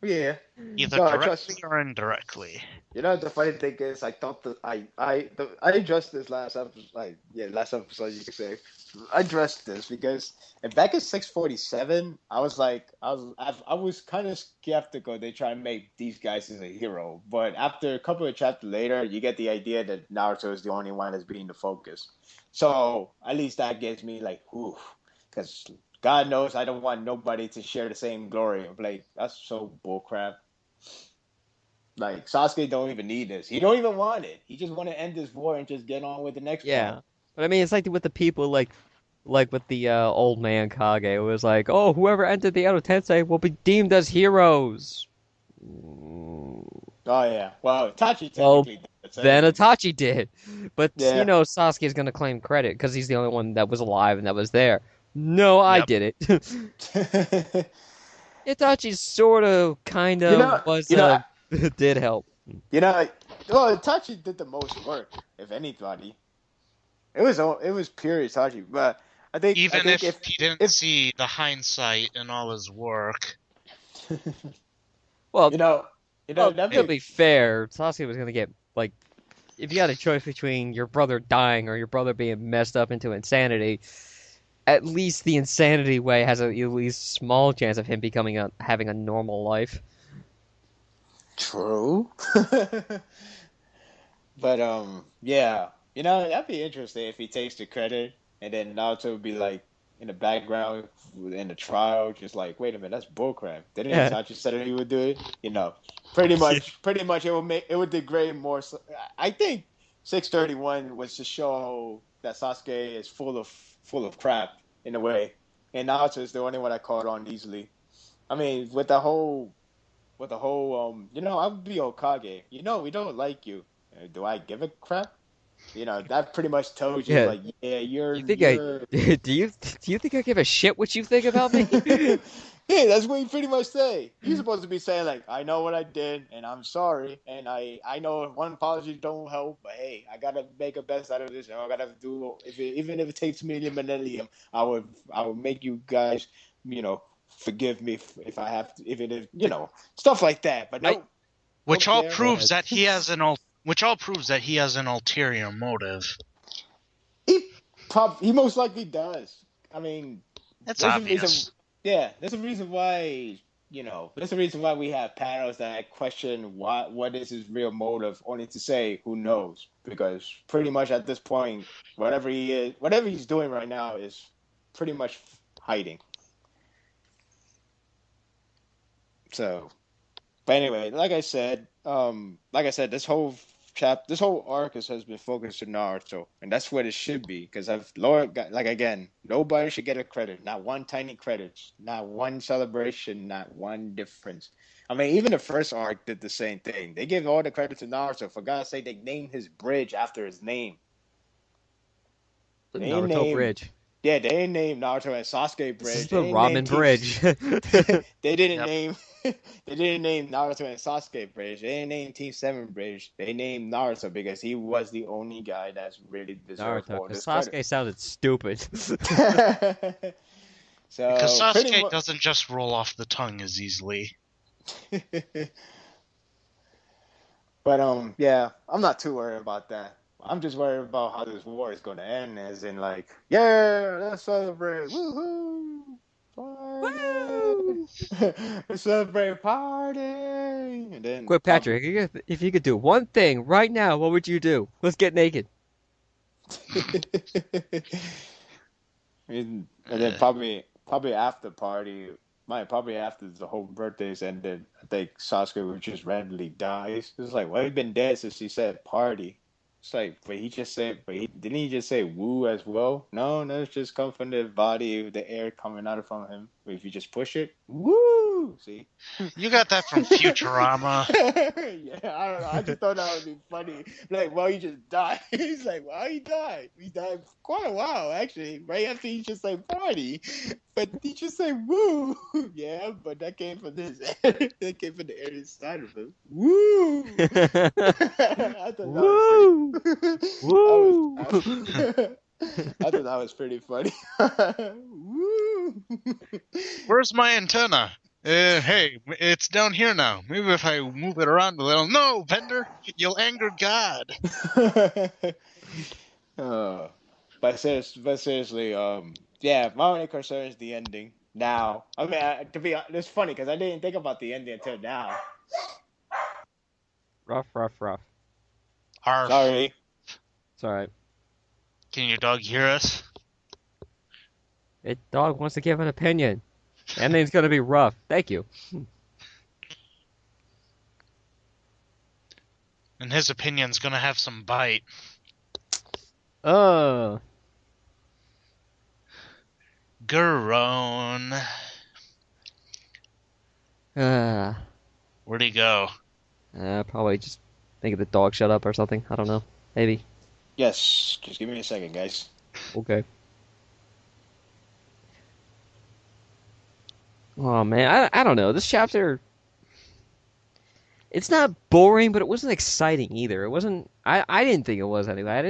yeah. Either No, directly or indirectly. You know the funny thing is, I thought that I addressed this last episode, last episode you could say. I addressed this because back in 647, I was like, I was kind of skeptical they try and make these guys as a hero, but after a couple of chapters later, you get the idea that Naruto is the only one that's being the focus. So at least that gives me like, ooh, because God knows I don't want nobody to share the same glory. Like that's so bullcrap. Like Sasuke don't even need this. He don't even want it. He just want to end this war and just get on with the next Yeah, part. but I mean, it's like with the people like with the old man Kage. It was like, oh, whoever entered the Edo Tensei will be deemed as heroes. Oh yeah. Well, Tachi Well, technically did. So then Itachi did, but yeah. Sasuke is gonna claim credit because he's the only one that was alive and that was there. No, I Yep. did it. Itachi sort of, kind you of know, was you know, did help. you know. Well, Itachi did the most work, if anybody. It was pure Itachi, but I Even think if he didn't if see the hindsight in all his work. Well, you know that'd to be be fair, Sasuke was gonna get like, if you had a choice between your brother dying or your brother being messed up into insanity, at least the insanity way has at least small chance of him having a normal life. true. But yeah, that'd be interesting if he takes the credit and then Naruto would be like in the background in the trial, just like, wait a minute, that's bullcrap. Didn't Yeah. Itachi said that he would do it? Pretty much, it would degrade more. I think 631 was to show that Sasuke is full of crap in a way, and Naruto is the only one that caught on easily. I mean, I would be Hokage. We don't like you. Do I give a crap? That pretty much tells you, Yeah. like, yeah, You think I you're. do you think I give a shit what you think about me? Yeah, that's what you pretty much say. You're supposed to be saying like, I know what I did, and I'm sorry, and I know one apology don't help, but hey, I gotta make a best out of this, and I gotta do even if it takes me a millennium, I would make you guys, forgive me if I have to, even if stuff like that. But I no, don't Which all care. Go proves ahead. that he has an ulterior motive. He most likely does. I mean, It's there's a reason. obvious. Yeah, there's a reason why. There's a reason why we have panels that question what is his real motive, only to say who knows. Because pretty much at this point, whatever he's doing right now is pretty much hiding. So, but anyway, this whole arc has been focused on Naruto, and that's what it should be. Because nobody should get a credit, not one tiny credit, not one celebration, not one difference. I mean, even the first arc did the same thing. They gave all the credit to Naruto. For God's sake, they named his bridge after his name. The They ain't Naruto named, Bridge. yeah, they ain't named Naruto and Sasuke This is bridge. the They ain't named Ramen Team. Bridge. They didn't Yep. name they didn't name Naruto and Sasuke Bridge. They didn't name Team 7 Bridge. They named Naruto because he was the only guy that's really deserved Naruto, all because this credit. Sasuke sounded stupid. So Because pretty Sasuke much, doesn't just roll off the tongue as easily. but yeah, I'm not too worried about that. I'm just worried about how this war is going to end, as in like, yeah, let's celebrate, woohoo, party, Woo! let's celebrate, party, and then Quick, Patrick, if you could do one thing right now, what would you do? Let's get naked. And then probably after party, probably after the whole birthdays ended, I think Sasuke would just randomly die. It's like, well, he's been dead since he said party. It's like, didn't he just say woo as well? No, it's just come from the body, the air coming out from him. If you just push it, woo! See? You got that from Futurama. Yeah, I don't know. I just thought that would be funny. Like, well, he just died. He's like, well, he died. He died quite a while, actually. Right after he just said party, but he just said woo. Yeah, but that came from this. That came from the air inside of him. Woo! I thought Woo! Woo! I thought that was pretty funny. Woo! Where's my antenna? Hey, it's down here now. Maybe if I move it around a little. No, Bender, you'll anger God. But seriously, yeah, my only concern is the ending. Now, I mean, to be honest, it's funny because I didn't think about the ending until now. Rough, rough, rough. Arf. Sorry. It's alright. Can your dog hear us? It dog wants to give an opinion. Ending's gonna be rough. Thank you. And his opinion's gonna have some bite. Uh, Garone. uh, Where'd he go? probably just make the dog shut up or something. I don't know. Maybe. Yes, just give me a second, guys. Okay. Oh man, I don't know. This chapter, it's not boring, but it wasn't exciting either. It wasn't. I didn't think it was anyway. I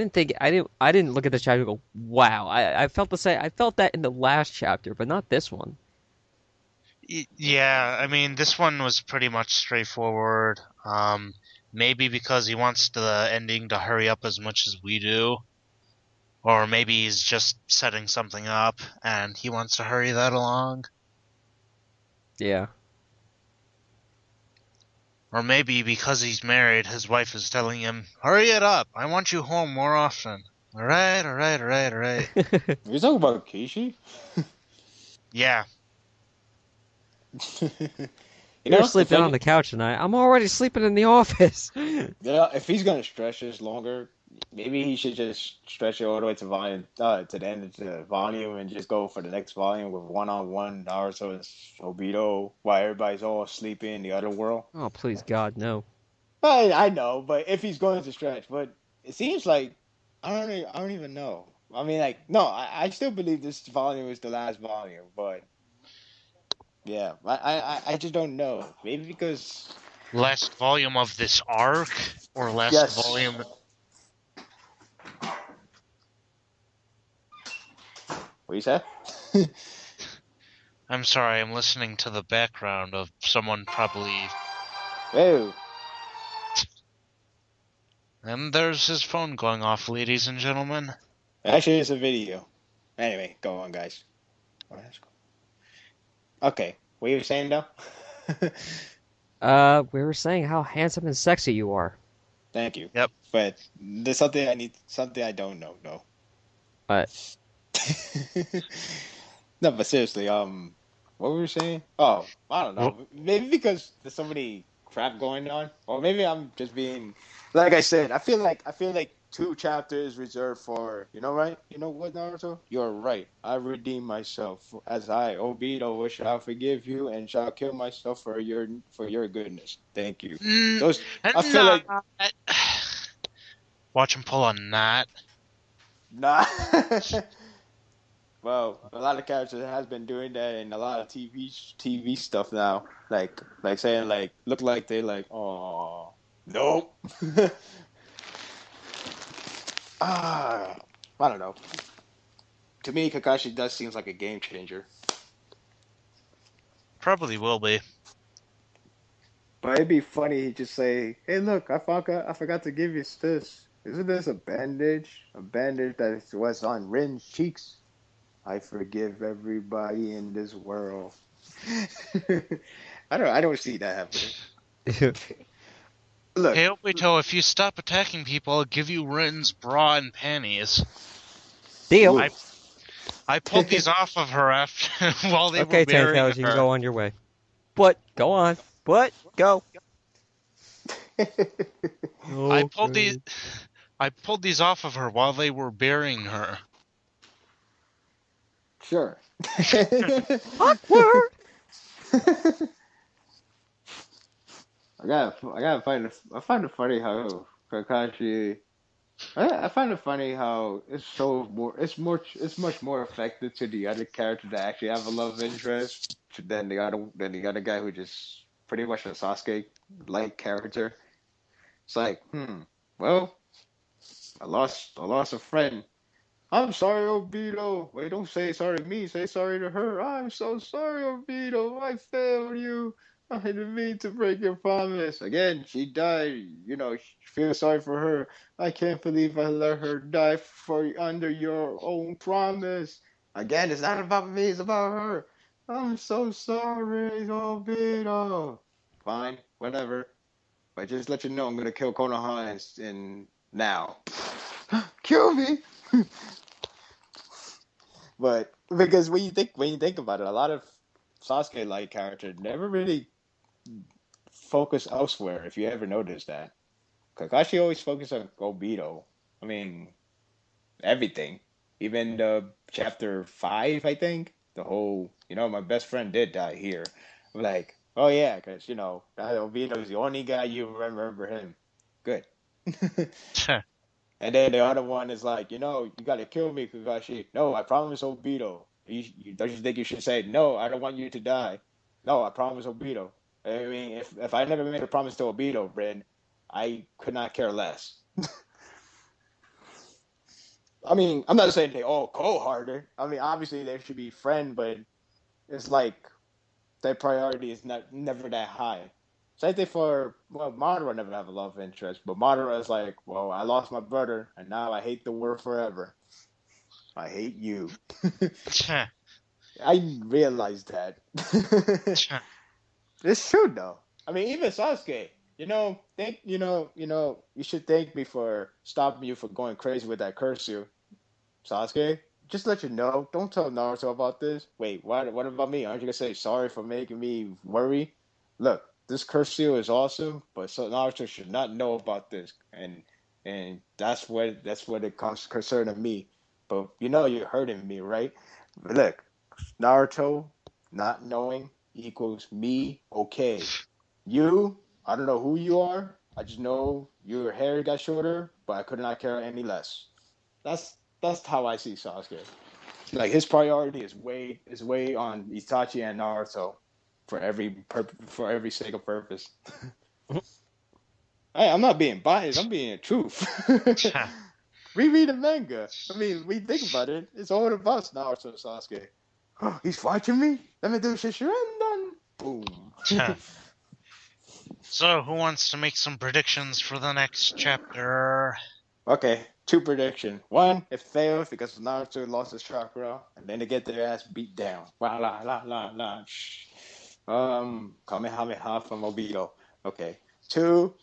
didn't look at the chapter and go, wow. I felt the same. I felt that in the last chapter, but not this one. Yeah, I mean, this one was pretty much straightforward. Maybe because he wants the ending to hurry up as much as we do. Or maybe he's just setting something up and he wants to hurry that along. Yeah. Or maybe because he's married, his wife is telling him, hurry it up, I want you home more often. Alright. Are you talking about Kishi? Yeah. You're sleeping on the couch tonight. I'm already sleeping in the office. Yeah, if he's gonna stretch this longer, maybe he should just stretch it all the way to volume, to the end of the volume, and just go for the next volume with one-on-one Naruto and Obito, while everybody's all sleeping in the other world. Oh, please God, no. I know, but if he's going to stretch, but it seems like I don't even know. I mean, like, no, I still believe this volume is the last volume, but yeah, I just don't know. Maybe because Last volume of this arc? Or last yes, volume... what you said? I'm sorry, I'm listening to the background of someone probably... Ew. And there's his phone going off, ladies and gentlemen. Actually, it's a video. Anyway, go on, guys. Okay, what you were saying though? We were saying how handsome and sexy you are. Thank you. Yep. But there's something I don't know though. But No, but seriously, what were we saying? Oh, I don't know. Maybe because there's so many crap going on, or maybe I'm just being, like I said. I feel like two chapters reserved for right. You know what, Naruto? You're right. I redeem myself as I, Obito, shall forgive you and shall kill myself for your goodness. Thank you. Those I feel like Watch him pull on that. nah. Well, a lot of characters has been doing that in a lot of TV stuff now. Like saying like look like they like oh nope. I don't know. To me, Kakashi does seems like a game changer. Probably will be. But it'd be funny he'd just say, "Hey, look, I forgot to give you this. Isn't this a bandage? A bandage that was on Rin's cheeks? I forgive everybody in this world." I don't see that happening. Look, Hey, Obito, if you stop attacking people, I'll give you Rin's bra and panties. deal. I pulled these off of her after while they Okay, were burying Tails, you can her. go on your way. But go on. But go. I pulled these off of her while they were burying her. Sure. Awkward. I find it funny how Kakashi. I find it funny how it's much more effective to the other character that actually have a love interest than the other guy who just pretty much a Sasuke like character. It's like, well, I lost a friend. I'm sorry, Obito. Wait, don't say sorry to me. Say sorry to her. I'm so sorry, Obito. I failed you. I didn't mean to break your promise. Again, she died. Feel sorry for her. I can't believe I let her die for under your own promise. Again, it's not about me. It's about her. I'm so sorry, Obito. Fine, whatever. But just let you know, I'm gonna kill Konoha in now. Kill me. But because when you think about it, a lot of Sasuke like characters never really focus elsewhere. If you ever noticed that, Kakashi always focused on Obito. I mean, everything, even the chapter 5, I think. The whole, my best friend did die here. I'm like, oh yeah, because that Obito is the only guy you remember him. Good. And then the other one is like, you gotta kill me, Kakashi. No, I promise Obito. Don't you think you should say, no, I don't want you to die? No, I promise Obito. I mean, if I never made a promise to Obito, Bryn, I could not care less. I mean, I'm not saying they all cold-hearted. I mean, obviously they should be friends, but it's like their priority is never that high. Same thing for Madara never have a love interest, but Madara is like, well, I lost my brother, and now I hate the world forever. I hate you. I realized that. It's true though. I mean, even Sasuke. You should thank me for stopping you from going crazy with that curse you, Sasuke. Just let you know. Don't tell Naruto about this. Wait, what about me? Aren't you gonna say sorry for making me worry? Look, this curse seal is awesome, but so Naruto should not know about this, and that's what it comes concerning me. But you're hurting me, right? But look, Naruto not knowing equals me okay. You, I don't know who you are. I just know your hair got shorter, but I could not care any less. That's how I see Sasuke. Like his priority is way on Itachi and Naruto for every single purpose. I'm not being biased. I'm being truth. Reread the manga. I mean, we think about it. It's all about Naruto and Sasuke. Oh, he's fighting me. Let me do Shishiren. Boom. So, who wants to make some predictions for the next chapter? Okay, two prediction. One, it fails because Naruto lost his chakra, and then they get their ass beat down. La la la la la. Kamehameha from Obito. Okay. Two,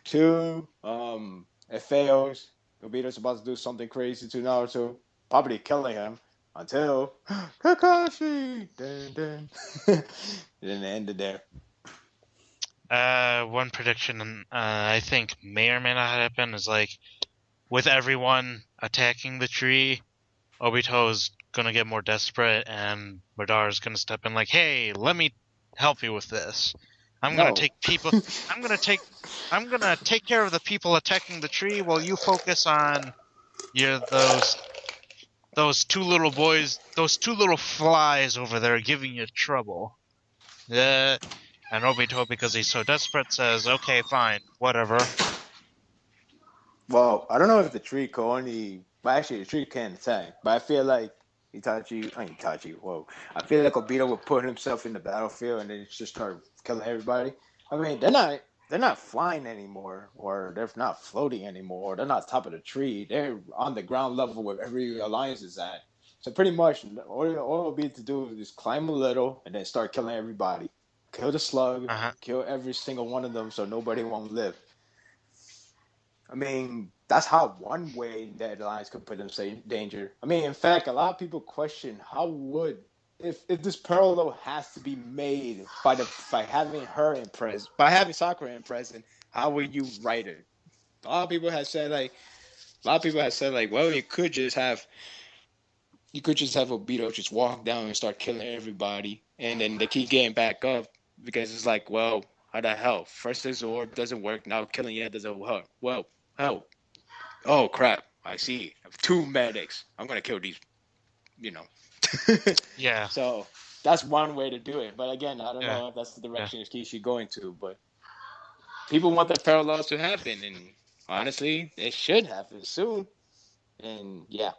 two. It fails. Obito's about to do something crazy to Naruto, probably killing him until Kakashi. Dun, dun. Then they ended there. One prediction I think may or may not happen is like, with everyone attacking the tree, Obito's gonna get more desperate, and Madara's gonna step in like, "Hey, let me help you with this. I'm gonna take care of the people attacking the tree while you focus on those two little boys, those two little flies over there giving you trouble." Yeah. And Obito, because he's so desperate, says, "Okay, fine, whatever." Well, I don't know if the tree could only. Well, actually, the tree can attack. But I feel like Itachi. Whoa. I feel like Obito would put himself in the battlefield and then just start killing everybody. I mean, they're not flying anymore, or they're not floating anymore, or they're not top of the tree. They're on the ground level where every alliance is at. So pretty much, all Obito to do is climb a little and then start killing everybody. Kill the slug, Uh-huh. kill every single one of them, so nobody won't live. I mean, that's how one way that alliance could put them in danger. I mean, in fact, a lot of people question how would if this parallel has to be made by having her in present, by having Sakura in present, how would you write it? A lot of people have said like, well, you could just have Obito just walk down and start killing everybody, and then they keep getting back up because it's like, well, how the hell? First this orb doesn't work, now killing it doesn't work. Well, hell, oh crap! I see. I have two medics. I'm gonna kill these. You know. Yeah. So that's one way to do it. But again, I don't Yeah. know if that's the direction Kishi going to. But people want the parallels to happen, and honestly, it should happen soon. And yeah.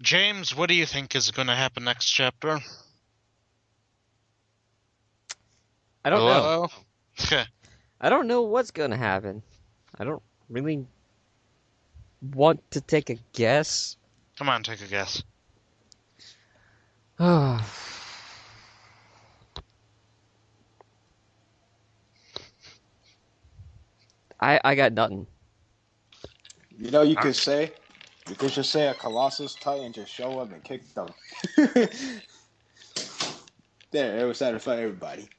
James, what do you think is going to happen next chapter? I don't know. Hello? I don't know what's gonna happen. I don't really want to take a guess. Come on, take a guess. I got nothing. You know, you could just say a Colossus Titan just show up and kick them. There, it will satisfy everybody.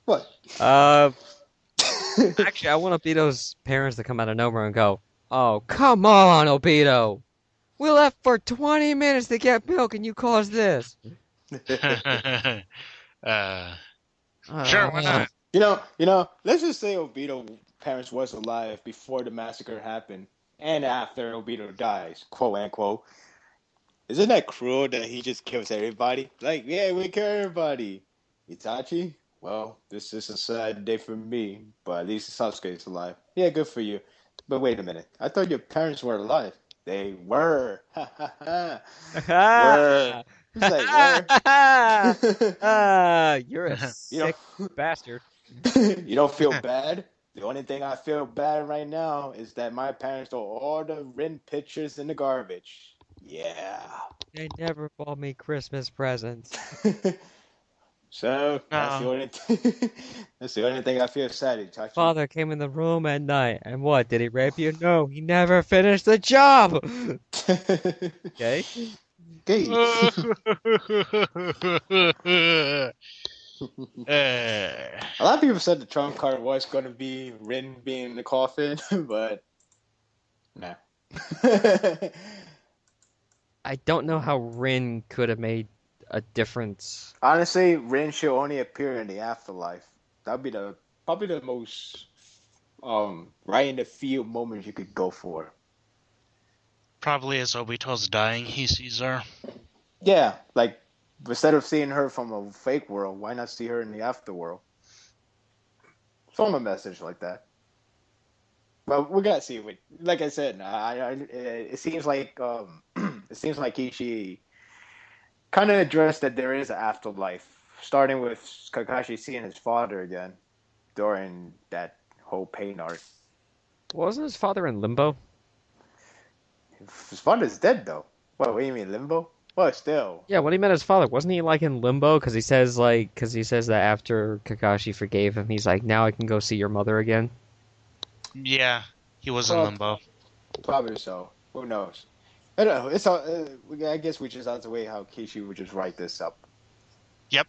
What? Actually, I want Obito's parents to come out of nowhere and go, "Oh, come on, Obito! We left for 20 minutes to get milk, and you caused this." Sure, why not? You know. Let's just say Obito parents was alive before the massacre happened, and after Obito dies, quote unquote. Isn't that cruel that he just kills everybody? Like, yeah, we kill everybody. Itachi? Well, this is a sad day for me, but at least Sasuke is alive. Yeah, good for you. But wait a minute. I thought your parents were alive. They were. Ha ha ha. Were. He's like, were. You're a sick bastard. You don't feel bad? The only thing I feel bad right now is that my parents throw all the Rin pictures in the garbage. Yeah. They never bought me Christmas presents. So that's the only that's the only thing I feel sad. Itachi. Father came in the room at night, and what? Did he rape you? No, he never finished the job. Okay. Gay. A lot of people said the trump card was going to be Rin being in the coffin, but nah. I don't know how Rin could have made a difference. Honestly, Rin should only appear in the afterlife. That'd be probably the most right in the field moment you could go for. Probably as Obito's dying, he sees her. Yeah, like instead of seeing her from a fake world, why not see her in the afterworld? From a message like that. Well, we gotta see. Like I said, it seems like it seems like Kishi kind of addressed that there is an afterlife, starting with Kakashi seeing his father again during that whole pain arc. Wasn't his father in limbo? His father's dead though. What do you mean limbo? Well, still. Yeah, when he met his father, wasn't he like in limbo? Because he says that after Kakashi forgave him, he's like, now I can go see your mother again. Yeah, he was in limbo. Probably so. Who knows? I don't know. It's all. I guess we just have to wait how Kishi would just write this up. Yep.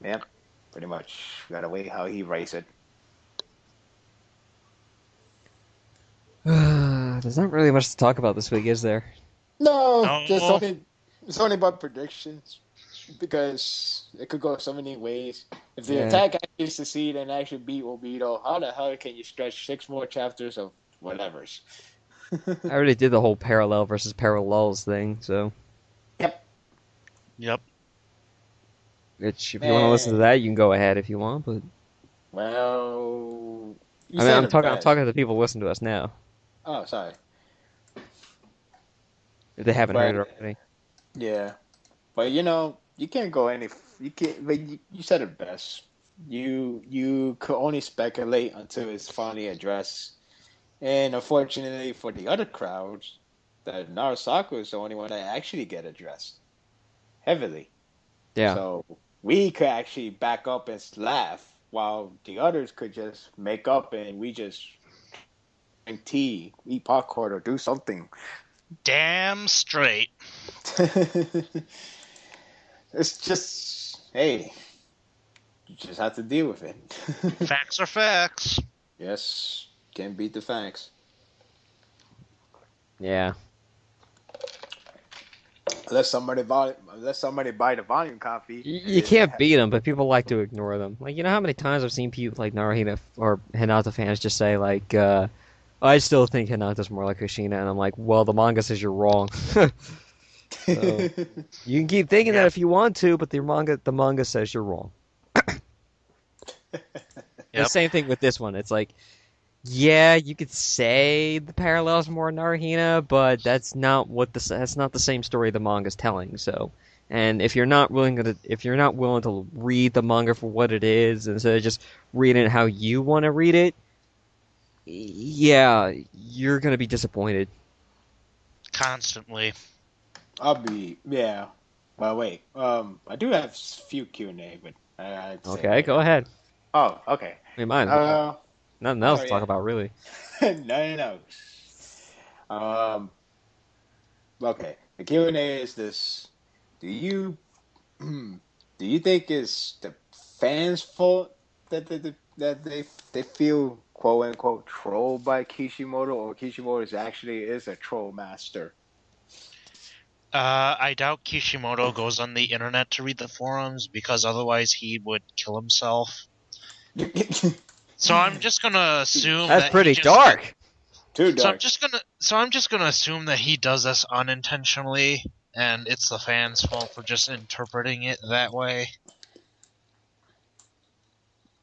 Yep. Pretty much. We gotta wait how he writes it. There's not really much to talk about this week, is there? No. It's only about predictions because it could go so many ways. If the attack actually succeed and actually beat Obito, how the hell can you stretch 6 more chapters of whatever's? I already did the whole parallel versus parallels thing, so. Yep. Which, if you want to listen to that, you can go ahead if you want, but. Well, I'm talking to the people who listen to us now. Oh, sorry. If they haven't heard it already. Yeah, but you can't go any. You can't. But you said it best. You could only speculate until it's finally addressed. And unfortunately for the other crowds, that NaruSaku is the only one that actually get addressed heavily. Yeah. So we could actually back up and laugh, while the others could just make up and we just drink tea, eat popcorn, or do something. Damn straight. It's just, hey, you just have to deal with it. Facts are facts. Yes, can't beat the facts. Yeah. Unless somebody buy the volume copy. You can't beat them, but people like to ignore them. Like, you know how many times I've seen people like Naruhito or Hinata fans just say, like, I still think Hinata's more like Kushina, and I'm like, well, the manga says you're wrong. So, you can keep thinking that if you want to, but the manga says you're wrong. The same thing with this one. It's like, Yeah, you could say the parallels more Naruhina, but that's not the same story the manga's telling. So, and if you're not willing to read the manga for what it is instead of just reading it how you want to read it, yeah, you're gonna be disappointed. Constantly. Yeah. Well, wait. I do have few Q&A, but I'd say Okay, go later. ahead. Oh, okay. We might as well. Uh, Nothing else oh to talk yeah. about, really. No. Um, okay. The Q&A is this: Do you do you think it's the fans' fault that they feel quote unquote trolled by Kishimoto, or Kishimoto is a troll master? I doubt Kishimoto goes on the internet to read the forums because otherwise he would kill himself. So I'm just gonna assume That's that he pretty just. dark. Too So I'm dark. just gonna assume that he does this unintentionally, and it's the fans' fault for just interpreting it that way.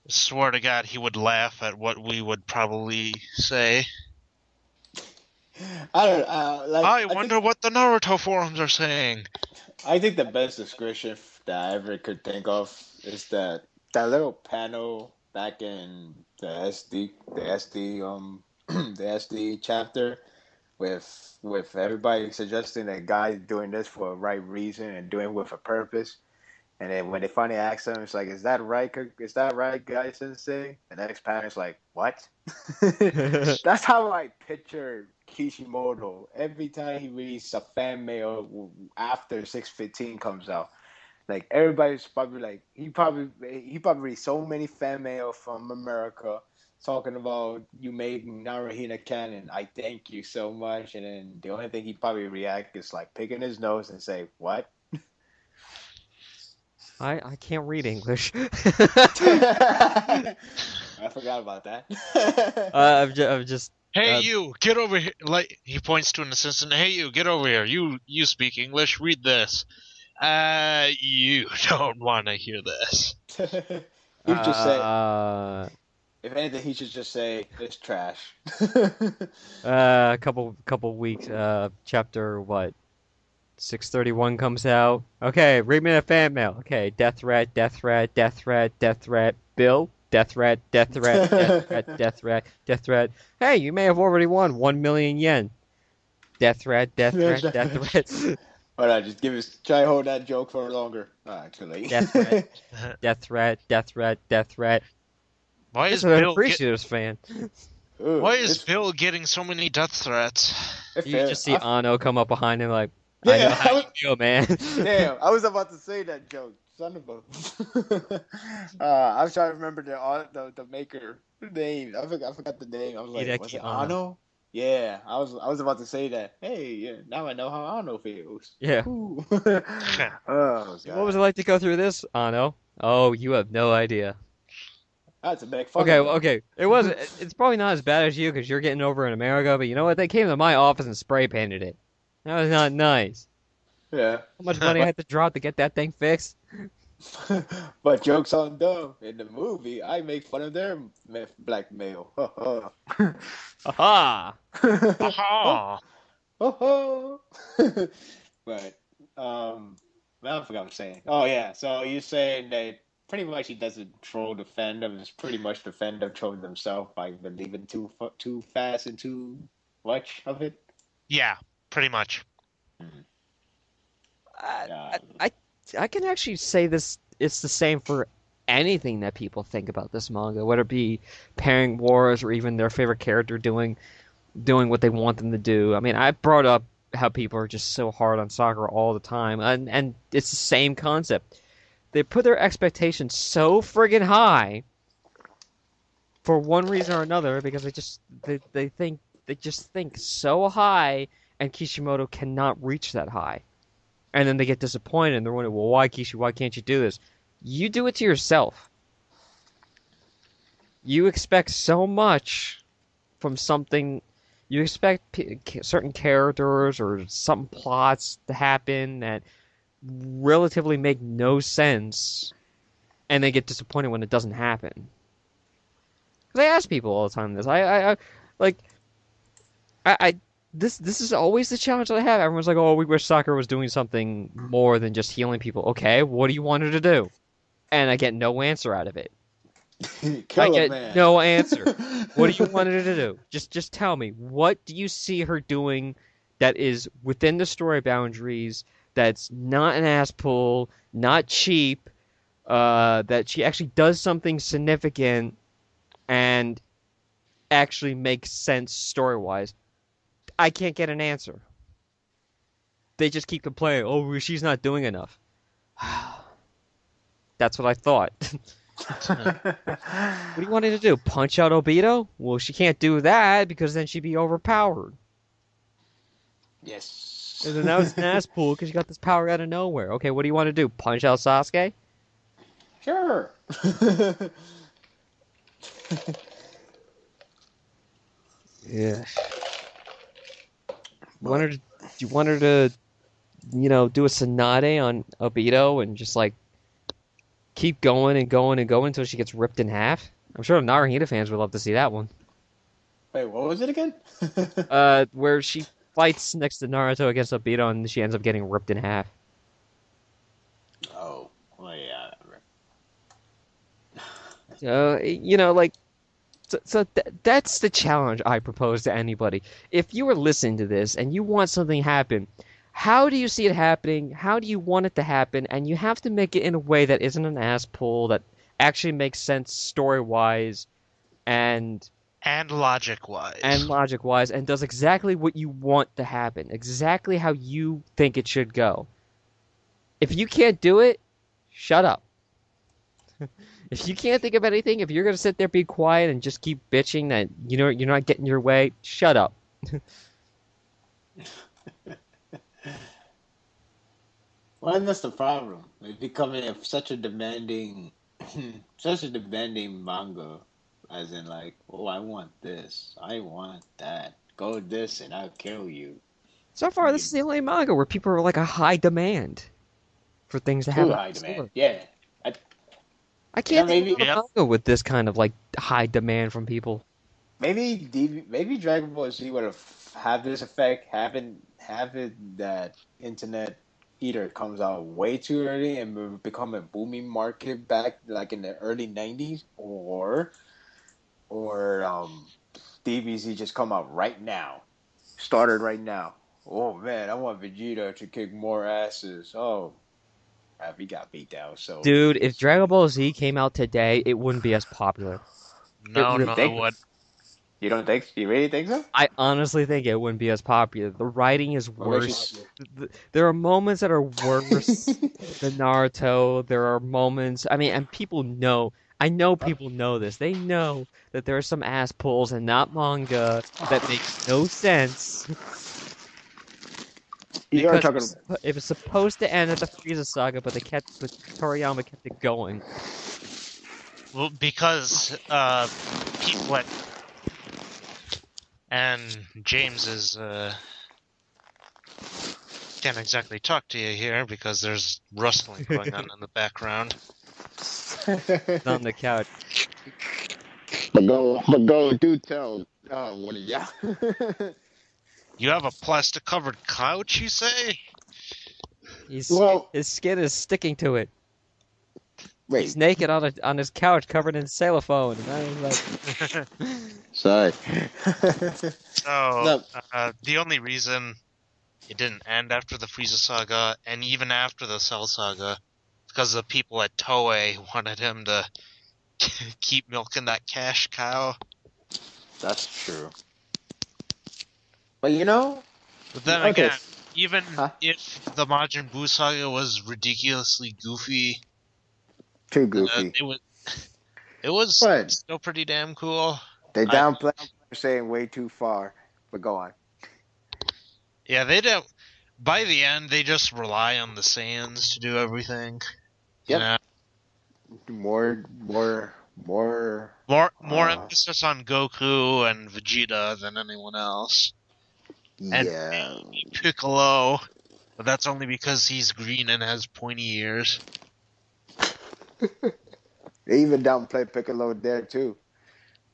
Swear to God, he would laugh at what we would probably say. I don't like. I wonder what the Naruto forums are saying. I think the best description that I ever could think of is that little panel back in the SD chapter with everybody suggesting that guys doing this for a right reason and doing it with a purpose. And then when they finally ask him, it's like, "Is that right? Is that right, guy sensei?" And the next panel's like, "What?" That's how I picture Kishimoto every time he reads a fan mail after 615 comes out. Like everybody's probably like he probably reads so many fan mail from America talking about you made Naruhina canon. I thank you so much. And then the only thing he probably react is like picking his nose and say, "What?" I can't read English. I forgot about that. I've just Hey, you, get over here! Like he points to an assistant. Hey, you, get over here! You speak English. Read this. You don't want to hear this. He would just say, uh if anything, he should just say it's trash. a couple weeks chapter what 631 comes out. Okay, read me the fan mail. Okay, death threat, death threat, death threat, death threat. Bill, death threat, death threat, death threat, death threat, death threat. Hey, you may have already won 1 million yen. Death threat, death threat, death threat. Hold on, just try to hold that joke for longer. Too late. Death threat, death threat, death threat, death threat. Why This is is an Bill get? appreciative fan. Ooh, Why is Bill getting so many death threats? it's You fair. just see Ano come up behind him like, I know Yeah, how you feel, man. damn, I was about to say that joke. Son of a. I was trying to remember the maker name. I forgot the name. I was like, was Hideki it Anno. Ano? Yeah, I was about to say that. Hey, yeah, now I know how Ano feels. Yeah. Woohoo. Oh So what was god, it like to go through this, Ano? Oh, you have no idea. I had to make fun Okay, of well, them. okay. It's probably not as bad as you because you're getting over in America, but you know what? They came to my office and spray painted it. That was not nice. Yeah, How much money I but had to drop to get that thing fixed? but jokes on them. In the movie, I make fun of their black male. Aha! Oh, Aha! oh, oh. But I forgot what I'm saying. Oh yeah, so you're saying that pretty much he doesn't troll the fandom. It's pretty much the fandom trolling themselves by believing too fast and too much of it. Yeah, pretty much. Mhm. I, Yeah. I, I can actually say this. It's the same for anything that people think about this manga, whether it be pairing wars or even their favorite character doing what they want them to do. I mean, I brought up how people are just so hard on soccer all the time, and it's the same concept. They put their expectations so friggin' high for one reason or another because they just think so high, and Kishimoto cannot reach that high, and then they get disappointed and they're wondering, well, why Kishi? Why can't you do this? You do it to yourself. You expect so much from something. You expect certain characters or some plots to happen that relatively make no sense, and they get disappointed when it doesn't happen. Because I ask people all the time this. I like I this is always the challenge that I have. Everyone's like, "Oh, we wish soccer was doing something more than just healing people." Okay, what do you want her to do? And I get no answer out of it. I Kill a get man. no answer. What do you want her to do? Just tell me. What do you see her doing that is within the story boundaries, that's not an ass pull, not cheap, that she actually does something significant and actually makes sense story-wise? I can't get an answer. They just keep complaining, oh, she's not doing enough. That's what I thought. What do you want her to do? Punch out Obito? Well, she can't do that because then she'd be overpowered. Yes. And then that was an ass pull because she got this power out of nowhere. Okay, what do you want to do? Punch out Sasuke? Sure. Yeah. Do you want her to, do a Tsunade on Obito and just like keep going and going and going until she gets ripped in half? I'm sure Naruhito fans would love to see that one. Wait, what was it again? Where she fights next to Naruto against Obito and she ends up getting ripped in half. Oh, well, yeah. That's the challenge I propose to anybody. If you are listening to this and you want something to happen, how do you see it happening? How do you want it to happen? And you have to make it in a way that isn't an ass pull, that actually makes sense story-wise and logic-wise. And does exactly what you want to happen, exactly how you think it should go. If you can't do it, shut up. If you can't think of anything, if you're gonna sit there, be quiet, and just keep bitching that you're not getting your way, shut up. Well, and that's the problem. It's becoming such a demanding, such a demanding manga. As in, like, oh, I want this, I want that. Go this, and I'll kill you. So far, this is the only manga where people are like a high demand for things to Too happen. high demand. Yeah. I can't think of maybe- a manga with this kind of like high demand from people. Maybe Dragon Ball Z would have this effect, having that internet either comes out way too early and will become a booming market back like in the early '90s, or DBZ just come out right now, started right now. Oh man, I want Vegeta to kick more asses. Oh, we got beat down. So, Dude, if Dragon Ball Z came out today, it wouldn't be as popular. No, it would. You don't think? You really think so? I honestly think it wouldn't be as popular. The writing is worse. There are moments that are worse than Naruto. There are moments. I mean, and people know. I know people know this. They know that there are some ass pulls and not manga that makes no sense. You are Because talking. it was supposed to end at the Frieza saga, but Toriyama kept it going. Well, because people and James is can't exactly talk to you here because there's rustling going on in the background. On the couch. But go, do tell one of y'all. You have a plastic covered couch, you say? His skin is sticking to it. Wait. He's naked on his couch, covered in cellophane. And I was like, Sorry. So, the only reason it didn't end after the Frieza saga, and even after the Cell saga, because the people at Toei wanted him to keep milking that cash cow. That's true. But you know... But then again, even if the Majin Buu saga was ridiculously goofy... Too goofy. It was still pretty damn cool. They downplay saying way too far, but go on. Yeah, they don't. By the end, they just rely on the Saiyans to do everything. Yep. You know? More emphasis on Goku and Vegeta than anyone else. And maybe Piccolo, but that's only because he's green and has pointy ears. They even downplay Piccolo there too.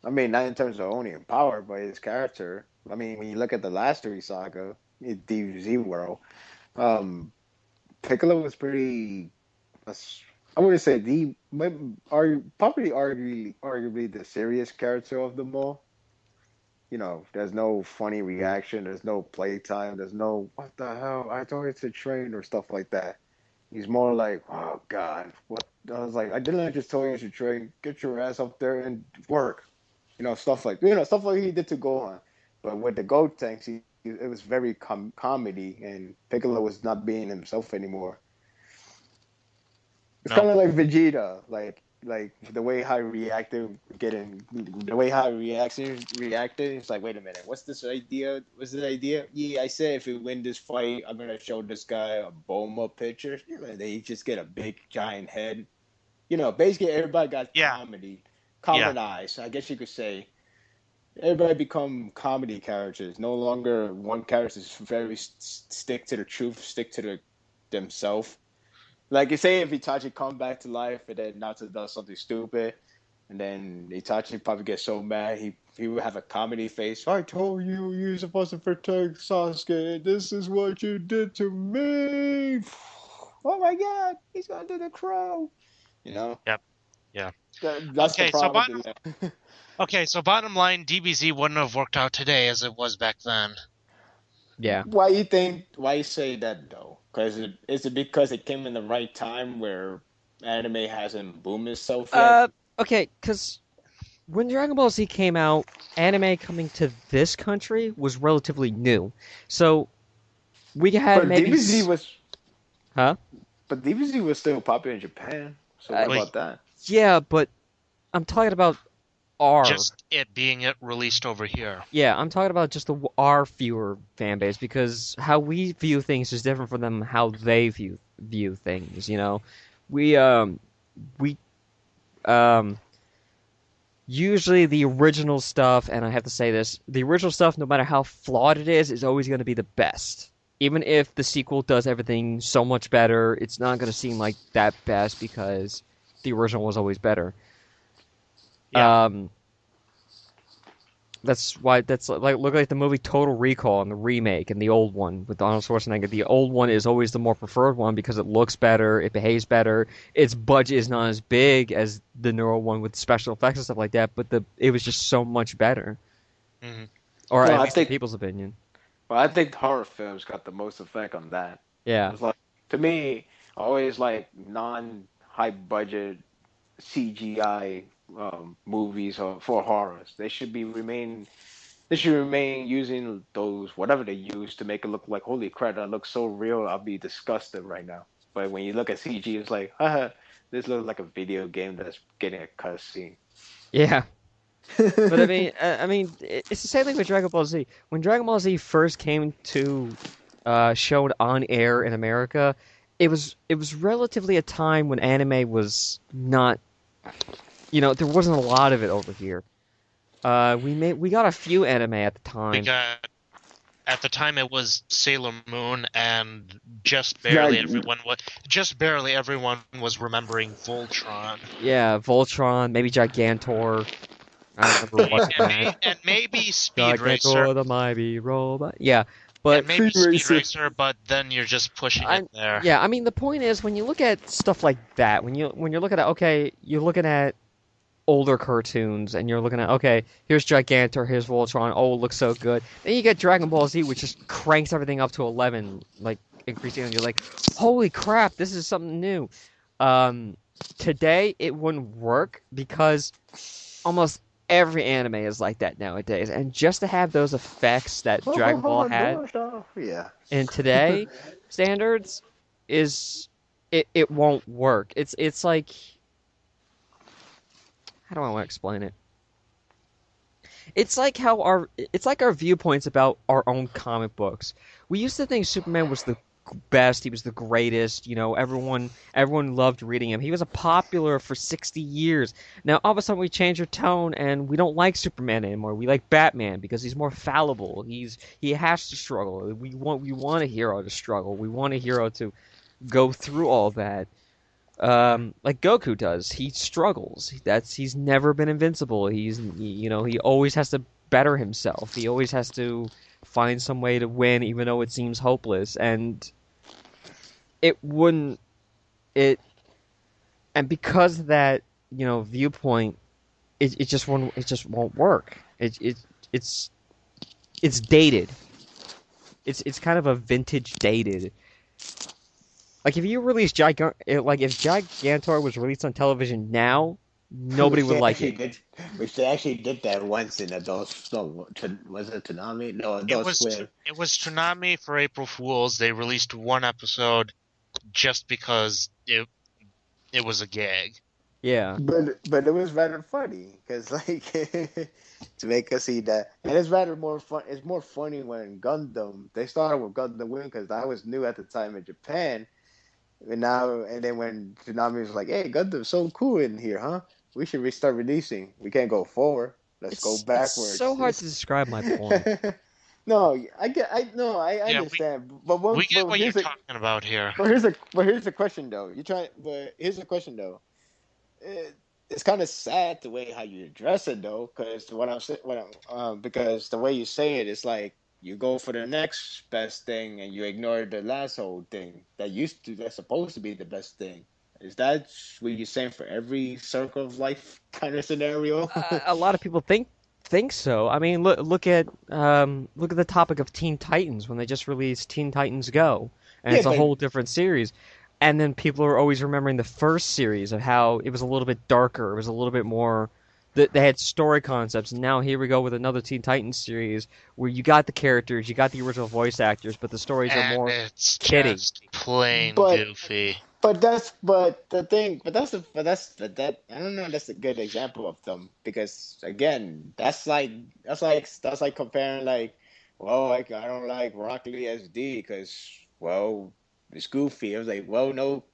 I mean, not in terms of only in power, but his character. I mean, when you look at the last NaruSaku, in DBZ World, um, Piccolo was pretty. I wouldn't say probably arguably the serious character of them all. You know, there's no funny reaction, there's no playtime, there's no what the hell, I told you to train or stuff like that. He's more like, oh God, what? I was like, I didn't just tell you to train. Get your ass up there and work. Stuff like he did to Gohan. But with the Gold tanks, it was very comedy, and Piccolo was not being himself anymore. It's No. kind of like Vegeta, like the way how he reacted, the way how he reacted. It's like, wait a minute, what's this idea? What's this idea? Yeah, I said if we win this fight, I'm gonna show this guy a Boma picture. You know, they just get a big giant head. You know, basically everybody got Yeah. common eyes. I guess you could say everybody become comedy characters. No longer one character is very stick to the truth, stick to themselves. Like you say, if Itachi come back to life and then Naruto does something stupid, and then Itachi probably gets so mad he would have a comedy face. I told you you're supposed to protect Sasuke. This is what you did to me. Oh my God, he's gonna do the crow. You know. Yep. Yeah. That's the Okay, so problem. bottom line, DBZ wouldn't have worked out today as it was back then. Yeah. Why you think? Why you say that though? Is it because it came in the right time where anime hasn't boomed itself yet? Okay, because when Dragon Ball Z came out, anime coming to this country was relatively new. So we had But maybe DBZ was huh? But DBZ was still popular in Japan. So what Like- about that? Yeah, but I'm talking about our Just it being released over here. yeah, I'm talking about just our viewer fan base because how we view things is different from them how they view things. You know, we we usually the original stuff, and I have to say this, the original stuff, no matter how flawed it is always going to be the best. Even if the sequel does everything so much better, it's not going to seem like that best because the original was always better. Yeah. That's why look like the movie Total Recall and the remake and the old one with Arnold Schwarzenegger. The old one is always the more preferred one because it looks better, it behaves better, its budget is not as big as the newer one with special effects and stuff like that, but it was just so much better. Mhm. Or Well, at I least in think- people's opinion. Well, I think horror films got the most effect on that. Yeah. It's like to me, I always like non-high budget CGI movies for horrors. They should remain using those whatever they use to make it look like holy crap, that looks so real. I'll be disgusted right now. But when you look at CG, it's like, haha, this looks like a video game that's getting a cutscene. Yeah. But I mean, it's the same thing with Dragon Ball Z. When Dragon Ball Z first came to shown on air in America, it was relatively a time when anime was not, there wasn't a lot of it over here. We got a few anime at the time. At the time it was Sailor Moon, and just barely everyone was remembering Voltron. Yeah, Voltron, maybe Gigantor. I don't remember what. and maybe Speed Racer. Gigantor the mighty robot. Yeah, but And maybe Speed Racer, but then you're just pushing it there. Yeah, I mean the point is when you look at stuff like that, when you're looking at you're looking at older cartoons and you're looking at here's Gigantor, here's Voltron, it looks so good. Then you get Dragon Ball Z, which just cranks everything up to 11, like increasing, and you're like, holy crap, this is something new. Today it wouldn't work because almost every anime is like that nowadays, and just to have those effects that Dragon Ball had in today standards it won't work. It's like, how do I want to explain it? It's like our viewpoints about our own comic books. We used to think Superman was the best, he was the greatest, everyone loved reading him. He was popular for 60 years. Now all of a sudden we change our tone and we don't like Superman anymore. We like Batman because he's more fallible. He has to struggle. We want a hero to struggle. We want a hero to go through all that. like Goku does. He struggles. He's never been invincible. He always has to better himself. He always has to find some way to win, even though it seems hopeless. And it wouldn't it, and because of that, viewpoint, it just won't work. It's it's dated. It's kind of a vintage dated. Like if you release like if Gigantor was released on television now, nobody Which would they like actually it. did, which they actually did that once in Adult. No, was it Toonami? No, It Adult was Swim. it was Toonami for April Fools. They released one episode just because it was a gag. Yeah. But it was rather funny because like to make us see that, and it's rather more fun. It's more funny when Gundam. They started with Gundam Wing because I was new at the time in Japan, and then when Toonami was like, "Hey, Gundam's so cool in here, huh? We should restart releasing. We can't go forward. Let's go It's so backwards." hard to describe my point. No, I get. I no, I Yeah, understand. But we get what you're here's a talking about here. but here's the question though. You try. But here's the question though. It's kind of sad the way how you address it though, because because the way you say it is like you go for the next best thing and you ignore the last whole thing that's supposed to be the best thing. Is that what you're saying for every circle of life kind of scenario? A lot of people think so. I mean, look at the topic of Teen Titans when they just released Teen Titans Go, and Yeah, it's a but whole different series. And then people are always remembering the first series of how it was a little bit darker. It was a little bit more. They had story concepts, and now here we go with another Teen Titans series where you got the characters, you got the original voice actors, but the stories are And more it's kiddie. just plain but goofy. but the thing but that I don't know, that's a good example of them because again that's like comparing like, well, like I don't like Rock Lee SD because, well, it's goofy. I was like, well, no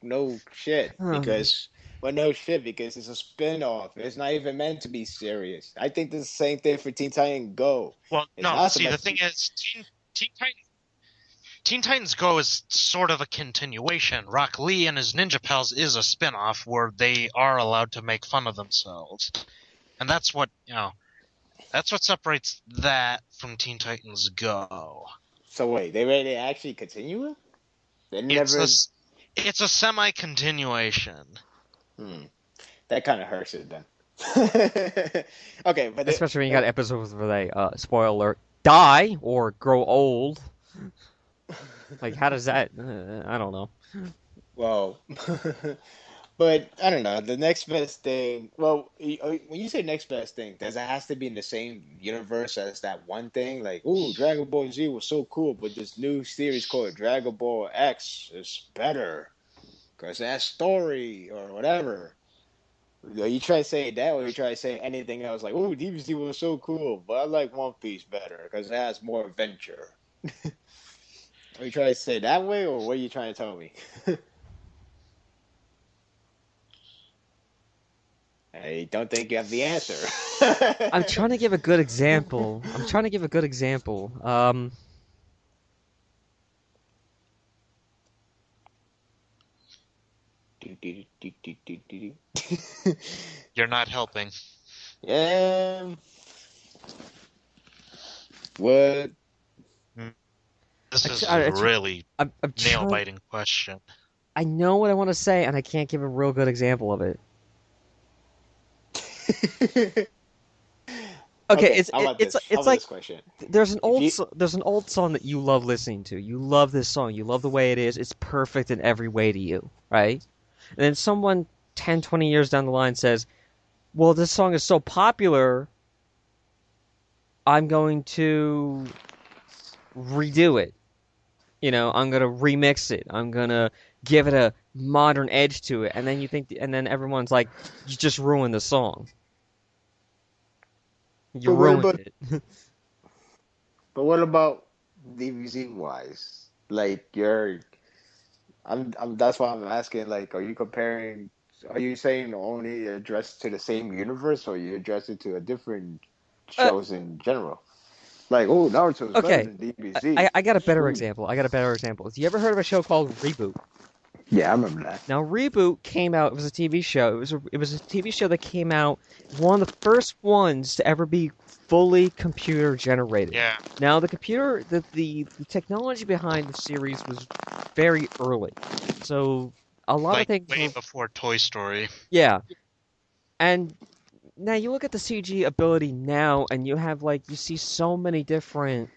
shit because, well, no shit because it's a spin-off. It's not even meant to be serious. I think the same thing for Teen Titan Go. Well, It's no, not see, the supposed to thing be. is, Teen Titans Go is sort of a continuation. Rock Lee and his Ninja Pals is a spin-off where they are allowed to make fun of themselves. And that's that's what separates that from Teen Titans Go. So wait, they ready to actually continue it? They It's a never. it's a semi-continuation. Hmm. That kind of hurts it then. Okay, but Especially when you got episodes where they, spoiler alert, die or grow old. Like, how does that? I don't know. well, but I don't know. The next best thing. Well, when you say next best thing, does it has to be in the same universe as that one thing? Like, ooh, Dragon Ball Z was so cool, but this new series called Dragon Ball X is better because that story or whatever. You try to say that, or you try to say anything else like, "Oh, DBZ was so cool, but I like One Piece better because it has more adventure." Are you trying to say that way, or what are you trying to tell me? I don't think you have the answer. I'm trying to give a good example. I'm trying to give a good example. You're not helping. Yeah. What? This is I, a I, really I'm trying. nail-biting question. I know what I want to say, and I can't give a real good example of it. Okay, Okay, how about this? How it's about like this question? there's an If you there's an old song that you love listening to. You love this song. You love the way it is. It's perfect in every way to you, right? And then someone 10, 20 years down the line says, "Well, this song is so popular, I'm going to redo it. I'm gonna remix it. I'm gonna give it a modern edge to it." And then and then everyone's like, "You just ruined the song. You but what ruined about it." but what about DBZ wise? Like I'm that's why I'm asking. Like, are you comparing? Are you saying only addressed to the same universe, or you address it to a different Uh, shows in general? Like, oh, Naruto is better okay, than DBZ. I got a better Ooh. example. I got a better example. Have you ever heard of a show called Reboot? Yeah, I remember that. Now, Reboot came out. It was a TV show. It was a TV show that came out. One of the first ones to ever be fully computer generated. Yeah. Now, the technology behind the series was very early, so a lot of Like things way were, before Toy Story. yeah. And now you look at the CG ability now, and you see so many different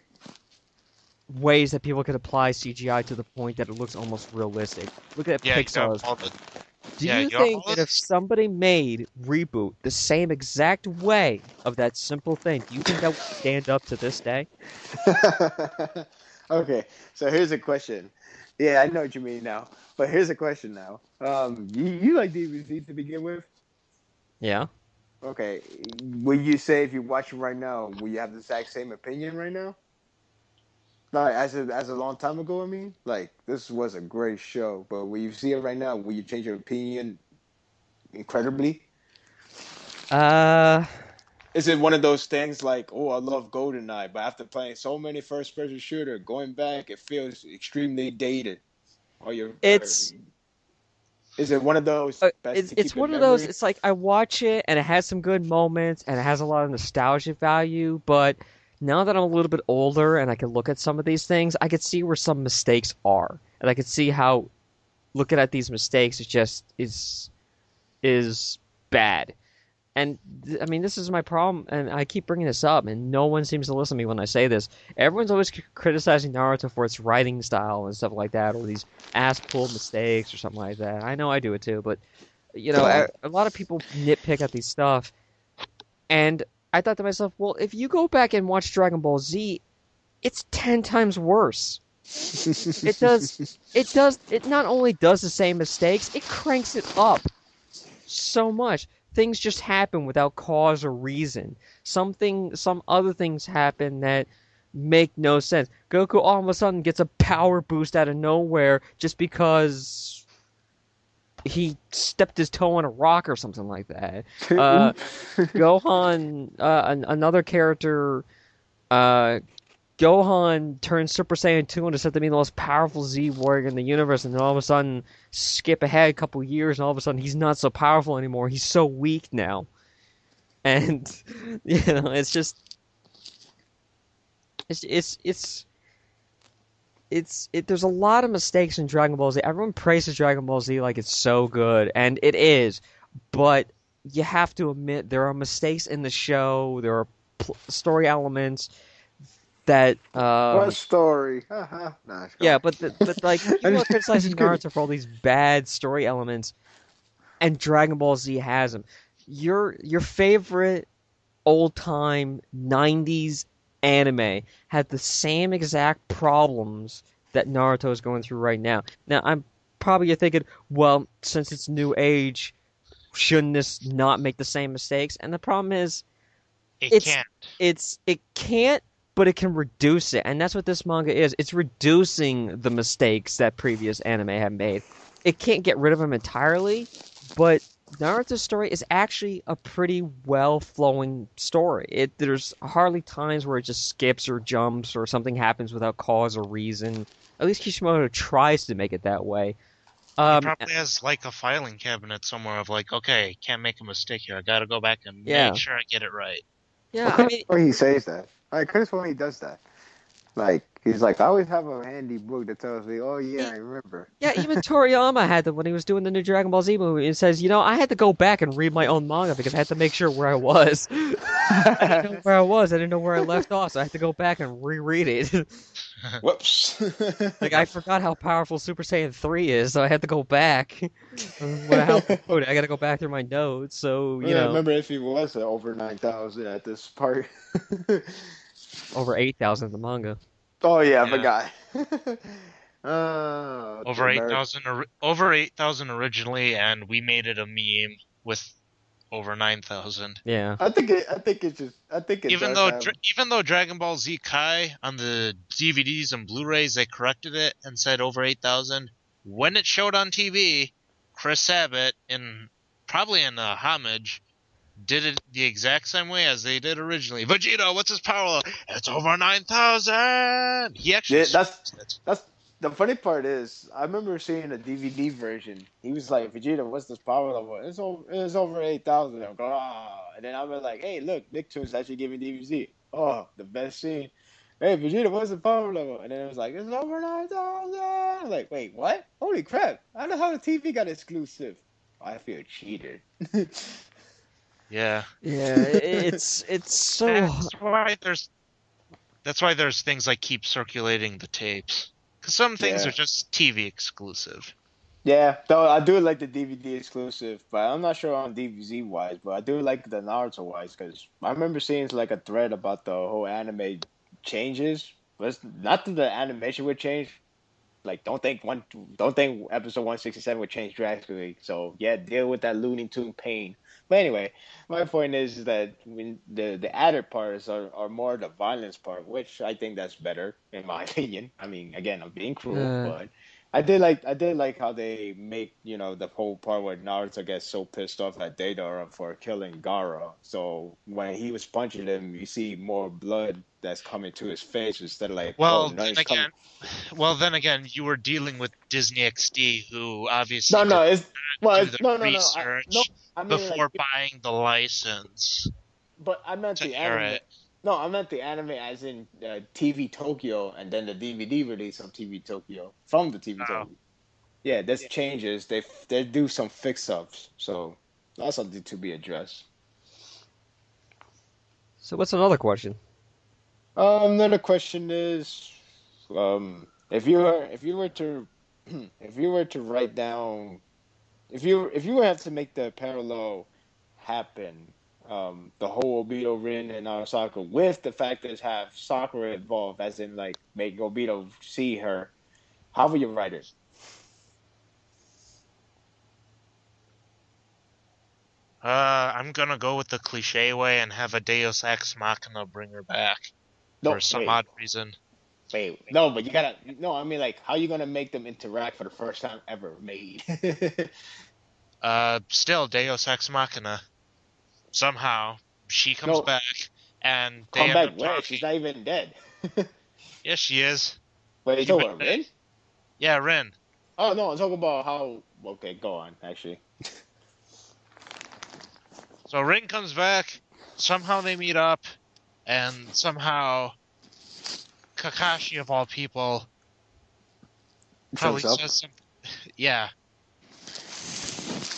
ways that people could apply CGI to the point that it looks almost realistic. Look at Yeah, you have Pixar's. all the. Do Yeah, you you have think all that the. if somebody made Reboot the same exact way of that simple thing, do you think that would stand up to this day? Okay, so here's a question. Yeah, I know what you mean now. But here's a question now. You like DBZ to begin with? Yeah. Okay, would you say if you watch it right now, will you have the exact same opinion right now? Like as a long time ago, I mean, like this was a great show, but when you see it right now, will you change your opinion incredibly? Uh, Is it one of those things like, oh, I love GoldenEye, but after playing so many first-person shooter, going back, it feels extremely dated? Or it's is it one of those best it's to it's keep in one of those. memory? It's like I watch it and it has some good moments and it has a lot of nostalgia value, but now that I'm a little bit older and I can look at some of these things, I can see where some mistakes are, and I can see how looking at these mistakes is bad. And I mean, this is my problem, and I keep bringing this up, and no one seems to listen to me when I say this. Everyone's always criticizing Naruto for its writing style and stuff like that, or these ass-pulled mistakes or something like that. I know I do it too, but a lot of people nitpick at these stuff, and I thought to myself, well, if you go back and watch Dragon Ball Z, it's 10 times worse. It does, it not only does the same mistakes, it cranks it up so much. Things just happen without cause or reason. Some other things happen that make no sense. Goku all of a sudden gets a power boost out of nowhere just because he stepped his toe on a rock or something like that. Uh, Gohan, another character, uh, Gohan turns Super Saiyan 2 and is said to be the most powerful Z warrior in the universe, and then all of a sudden, skip ahead a couple years, and all of a sudden he's not so powerful anymore. He's so weak now. And, it's just, there's a lot of mistakes in Dragon Ball Z. Everyone praises Dragon Ball Z like it's so good, and it is, but you have to admit there are mistakes in the show, there are story elements that What story? Nah, it's yeah, gone. but like I'm people are I'm criticizing just kidding. Naruto for all these bad story elements, and Dragon Ball Z has them. Your favorite old time '90s anime had the same exact problems that Naruto is going through right now. Now I'm probably you're thinking, well, since it's new age, shouldn't this not make the same mistakes? And the problem is It it's can't. it can't, but it can reduce it, and that's what this manga is. It's reducing the mistakes that previous anime have made. It can't get rid of them entirely, but Naruto's story is actually a pretty well flowing story. There's hardly times where it just skips or jumps or something happens without cause or reason. At least Kishimoto tries to make it that way. He Um, probably has like a filing cabinet somewhere of like, okay, can't make a mistake here. I gotta go back and yeah, make sure I get it right. yeah. I I could mean, have he says that. I could have he does that. Like he's like, I always have a handy book that tells me, oh yeah, I remember. yeah, even Toriyama had that when he was doing the new Dragon Ball Z movie. It says, I had to go back and read my own manga because I had to make sure where I was. I didn't know where I was. I didn't know where I left off, so I had to go back and reread it. Whoops. Like I forgot how powerful Super Saiyan 3 is, so I had to go back. I got to go back through my notes. So Yeah, I remember if he was over 9,000 at this part. over 8,000 in the manga. Oh yeah, I Yeah. forgot. Over America. 8,000 over 8,000 originally, and we made it a meme with over 9,000. Yeah. I think it Even does though have. even though Dragon Ball Z Kai on the DVDs and Blu-rays they corrected it and said over 8,000, when it showed on TV, Chris Sabat probably in homage did it the exact same way as they did originally. Vegeta, what's his power level? It's over 9,000. He actually Yeah, switched it. that's The funny part is, I remember seeing a DVD version. He was like, "Vegeta, what's this power level?" It's over 8,000. I'm going, ah. And then I was like, "Hey, look, Nicktoons actually giving DBZ. Oh, the best scene. Hey, Vegeta, what's the power level?" And then it was like, "It's over 9,000." I'm like, wait, what? Holy crap! I don't know how the TV got exclusive. I feel cheated. Yeah. Yeah, it's so. That's why there's things like keep circulating the tapes. Because some things are Yeah. just TV exclusive. Yeah, though I do like the DVD exclusive, but I'm not sure on DVZ wise, but I do like the Naruto wise because I remember seeing like a thread about the whole anime changes. But it's not that the animation would change. Like, don't think episode 167 would change drastically. So yeah, deal with that Looney Tune pain. But anyway, my point is that when the added parts are more the violence part, which I think that's better in my opinion. I mean, again, I'm being cruel, Uh, but I did like how they make the whole part where Naruto gets so pissed off at Deidara for killing Gaara. So when he was punching him, you see more blood that's coming to his face instead of like, oh, Well, no, then it's coming. again, you were dealing with Disney XD, who obviously No, did no, it's do the no, no, no. No, research I mean like, before buying the license but I meant to the air anime. it. No, I meant the anime as in TV Tokyo, and then the DVD release of TV Tokyo from the TV Oh, Tokyo. Yeah, there's changes. They do some fix ups, so that's something to be addressed. so what's another question? Another question is, if you were to if you were to write down if you have to make the parallel happen, the whole Obito Rin and Narusaku with the fact that have Sakura involved, as in like make Obito see her, how would you write it? I'm gonna go with the cliche way and have a Deus Ex Machina bring her back for No, some odd reason. no, but you gotta no. I mean, like, how you gonna make them interact for the first time ever made? Still Deus Ex Machina. Somehow she comes No, back and they come end back up where? She's talking. not even dead. Yes, she is. Wait, you She talking went about back. Rin? Yeah, Rin. Oh no, I'm talking about how. Okay, go on. Actually, So Rin comes back. Somehow they meet up, and somehow Kakashi of all people probably shows up. says some. Yeah,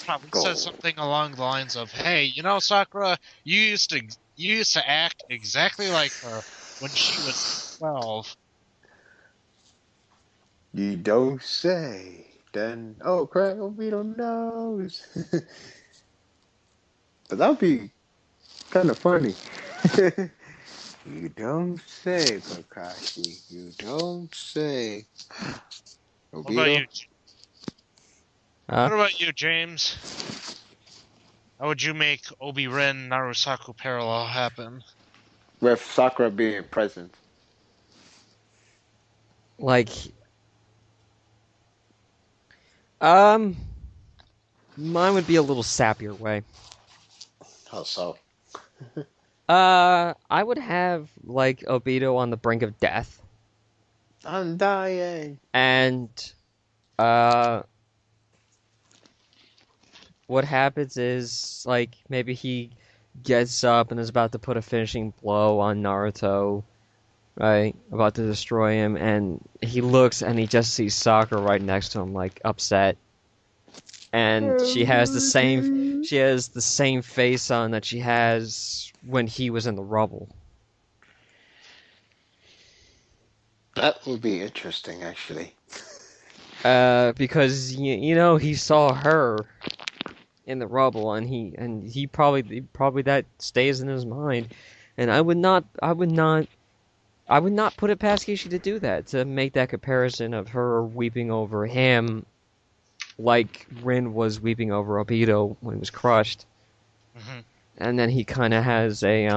probably Go. says something along the lines of, "Hey, Sakura, you used to act exactly like her when she was 12." You don't say. Then, oh crap, Obito knows. But that'd be kind of funny. You don't say, Kakashi. You don't say. What about Obito? you? Huh? What about you, James? How would you make Obi-Ren Narusaku parallel happen? With Sakura being present. Like, um, mine would be a little sappier way. How so? I would have like Obito on the brink of death, I'm dying. and uh, what happens is like maybe he gets up and is about to put a finishing blow on Naruto, right? About to destroy him, and he looks and he just sees Sakura right next to him, like upset, and she has the same face on that she has when he was in the rubble. That would be interesting, actually. Because he saw her in the rubble, and he probably that stays in his mind, and I would not put it past Kishi to do that, to make that comparison of her weeping over him, like Rin was weeping over Obito when he was crushed, Hmm. and then he kind of has a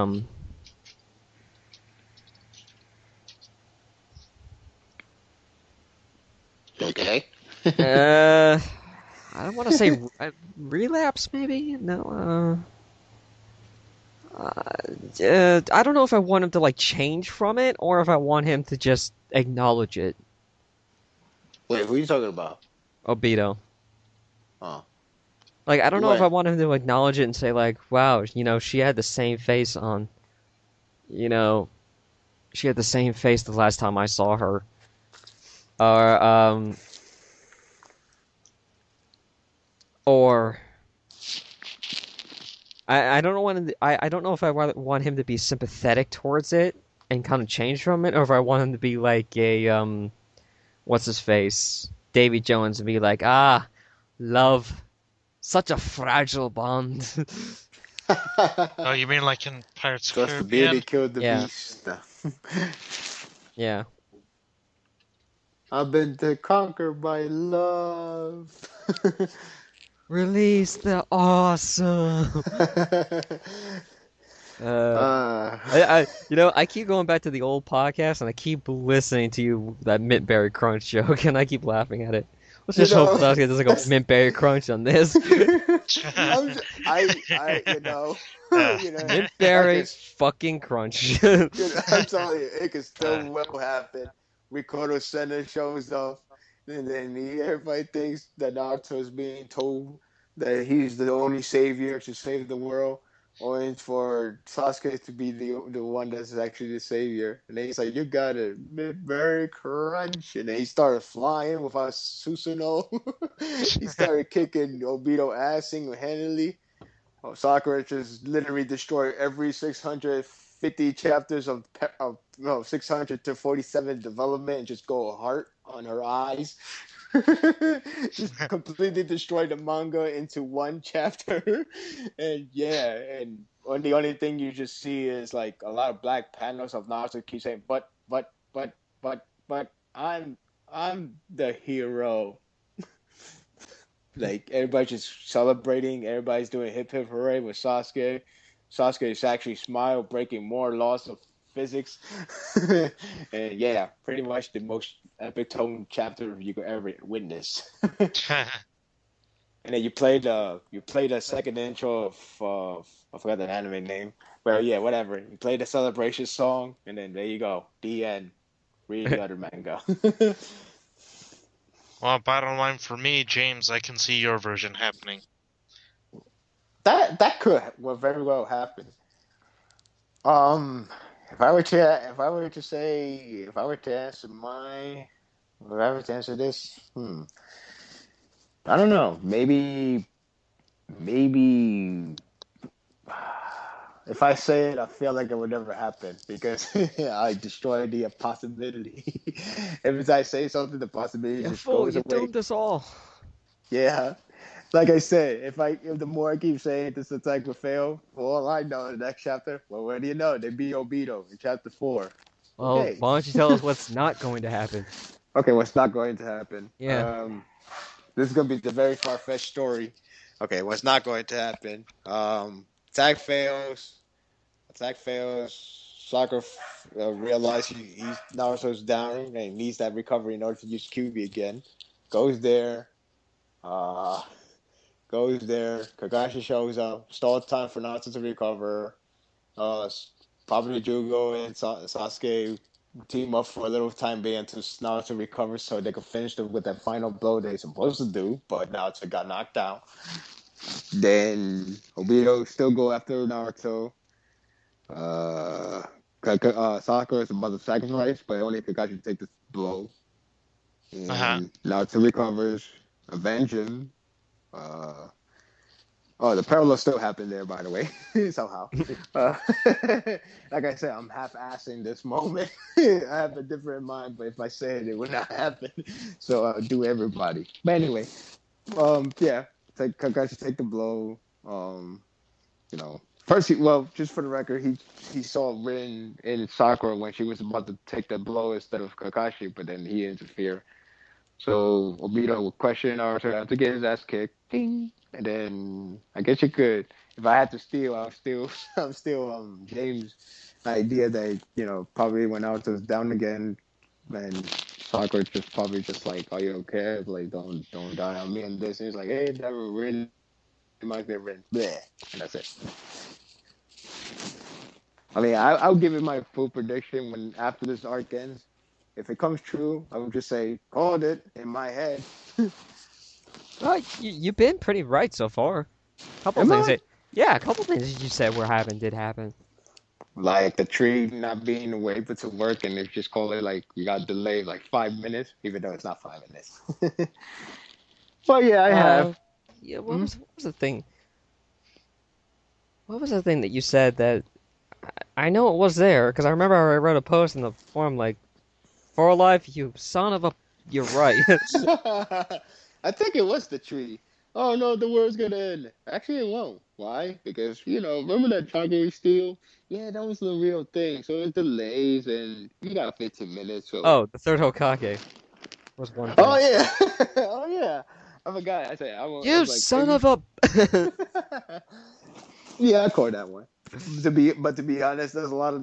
Okay. uh, I don't want to say relapse, maybe no. I don't know if I want him to like change from it or if I want him to just acknowledge it. Wait, who are you talking about? Obito. Oh, Like, I don't know if I what? want him to acknowledge it and say, like, wow, she had the same face on, you know, she had the same face the last time I saw her. Or, or I don't know I don't know if I want him to be sympathetic towards it and kind of change from it, or if I want him to be like a what's his face, Davy Jones, and be like, ah, love, such a fragile bond. Oh, you mean like in Pirates of the Thus the beauty Caribbean? killed the Yeah, beast. yeah. I've been conquered by love. Release the awesome. Uh, uh, I keep going back to the old podcast and I keep listening to you that mint berry crunch joke and I keep laughing at it. Let's you just hope know, Sasuke doesn't go that's mint berry crunch on this. you know, Uh, you know, Mint like berry it's, fucking crunch. I'm telling you, it could still uh, well happen. Ricardo Center shows up, and then everybody thinks that Naruto is being told that he's the only savior to save the world, only for Sasuke to be the one that's actually the savior. And then he's like, "You got it, very crunch," and then he started flying without Susanoo. He started kicking Obito ass single handedly. Oh, Sakura just literally destroyed every 650 chapters of no 600 to 47 development and just go heart on her eyes. Just completely destroyed the manga into one chapter. And yeah, and the only thing you just see is like a lot of black panels of Naruto keep saying, but I'm the hero. Like everybody's just celebrating. Everybody's doing hip hip hooray with Sasuke. Sasuke is actually smile, breaking more laws of physics. And yeah, pretty much the most epic tone chapter you could ever witness. And then you played the second intro of I forgot the anime name. Well, yeah, whatever. You played the celebration song, and then there you go, the end. Read the other manga. well, bottom line for me, James, I can see your version happening. That could very well happen. Um, if I were to answer if I were to answer this, I don't know. Maybe if I say it, I feel like it would never happen because I destroy the possibility. Every time I say something, the possibility You just fool, goes you away. doomed us all. Yeah, like I said, if the more I keep saying this attack will fail, for all I know, the next chapter, well, what do you know? They beat Obito in chapter 4. Well, Okay. why don't you tell us what's not going to happen? Okay, what's not going to happen? Yeah. This is gonna be the very far fetched story. Okay, what's not going to happen? Attack fails. Attack fails. Soccer realizes he's Naruto's down and he needs that recovery in order to use QB again. Goes there. Uh, goes there. Kakashi shows up. Stall time for Naruto to recover. Uh, probably Jugo and Sasuke team up for a little time being until Naruto recovers so they can finish them with that final blow they're supposed to do, but Naruto got knocked out. Then Obito still go after Naruto. Uh, Sakura is about to sacrifice, but only Kakashi take this blow. Uh-huh. And Naruto recovers, avenge him. Uh, Oh, the parallel still happened there, by the way, somehow. Uh, like I said, I'm half-assing this moment. I have a different mind, but if I say it, it would not happen. So I'll do everybody. But anyway, yeah, Kakashi take the blow. You know, first, just for the record, he saw Rin in Sakura when she was about to take the blow instead of Kakashi, but then he interfered. So Obito would question Naruto after getting his ass kicked. Ding. And then I guess you could, if I had to steal, I'm still James' idea that probably when Naruto's down again, and Sakura just probably just like, "Are you okay? Like don't die on me and this." And he's like, "Hey, never really reminds me of Rin." Bleh. And that's it. I mean, I'll give it my full prediction when after this arc ends. If it comes true, I would just say called it in my head. Well, you've been pretty right so far. Am I? Yeah, a couple things you said were happened did happen. Like the tree not being able to work, and they just call it like you got delayed like 5 minutes, even though it's not 5 minutes. But yeah, I have. Yeah, Hmm? what was the thing? What was the thing that you said that I know it was there because I remember I wrote a post in the forum like, "For life, you son of a, you're right." I think it was the tree. Oh no, the world's gonna end. Actually, it won't. Why? Because remember that chocolate steal? Yeah, that was the real thing. So it's delays, and you got 15 minutes. So. Oh, the third Hokage was one Oh thing. yeah, oh yeah. I forgot. I You was like, son of a. yeah, I caught that one. To be honest, there's a lot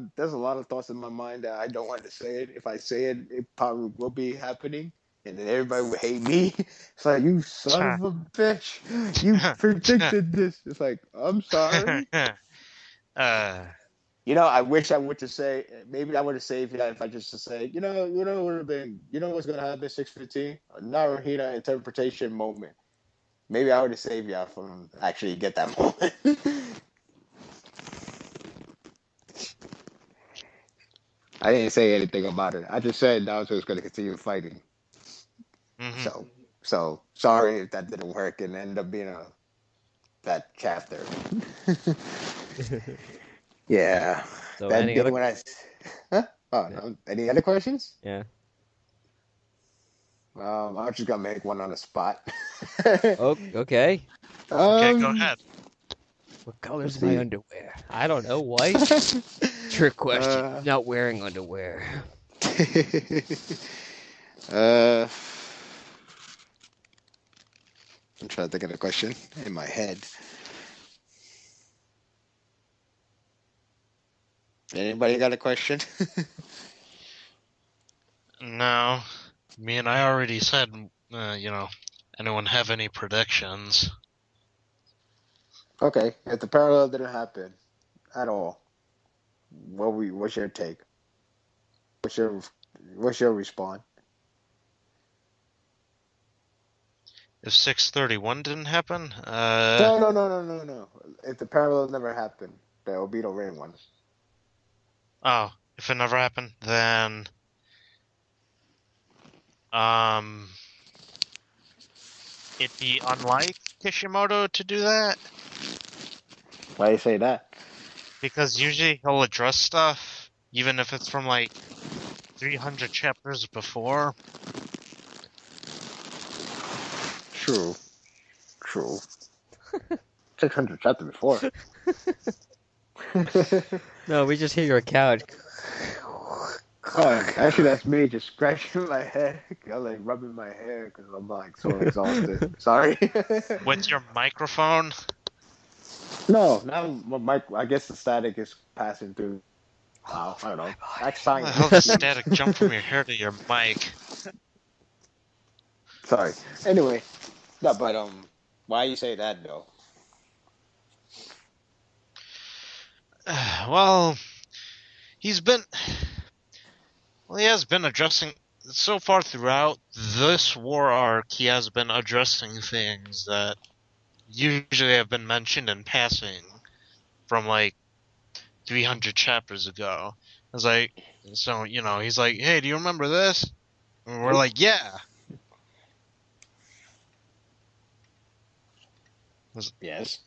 of thoughts in my mind that I don't want to say it. If I say it, it probably will be happening, and then everybody would hate me. It's like you son of a bitch, you predicted this. It's like I'm sorry. uh, I wish I would to say maybe I would have saved that if I just to say would have been what's gonna happen 6:15 Naruhito interpretation moment. Maybe I would have saved y'all from actually get that moment. I didn't say anything about it. I just said Naruto was going to continue fighting. mhm. So sorry if that didn't work and ended up being that chapter. Yeah, So that any day other? when I. Huh? Oh Yeah. no! Any other questions? Yeah. I'm just gonna make one on the spot. Oh, okay. Okay, go um, ahead. What let's color's my see. underwear? I don't know. White. Trick question. uh, Not wearing underwear. uh, I'm trying to think of a question in my head. Anybody got a question? No, me and I already said, anyone have any predictions? Okay, if the parallel didn't happen at all, what's your take? What's your what's your response? If 631 didn't happen, No. If the parallel never happened, the Obito Ring one. if it never happened, then, um, it'd be unlike Kishimoto to do that, Why do you say that? because usually he'll address stuff, even if it's from like 300 chapters before. True, true. 600 chapter before. No, we just hear your couch. Oh, actually, that's me just scratching my head. I'm like rubbing my hair because I'm like so exhausted. Sorry. With your microphone? No, now my I guess the static is passing through. All Wow, I over don't my know. That's How the science. hell does Jeez. static jump from your hair to your mic? Sorry. Anyway, no, but why you say that though? Well, he's been Well, he has been addressing so far throughout this war arc. He has been addressing things that usually have been mentioned in passing from like 300 chapters ago. It's like, so he's like, "Hey, do you remember this?" And we're like, "Yeah." Yes.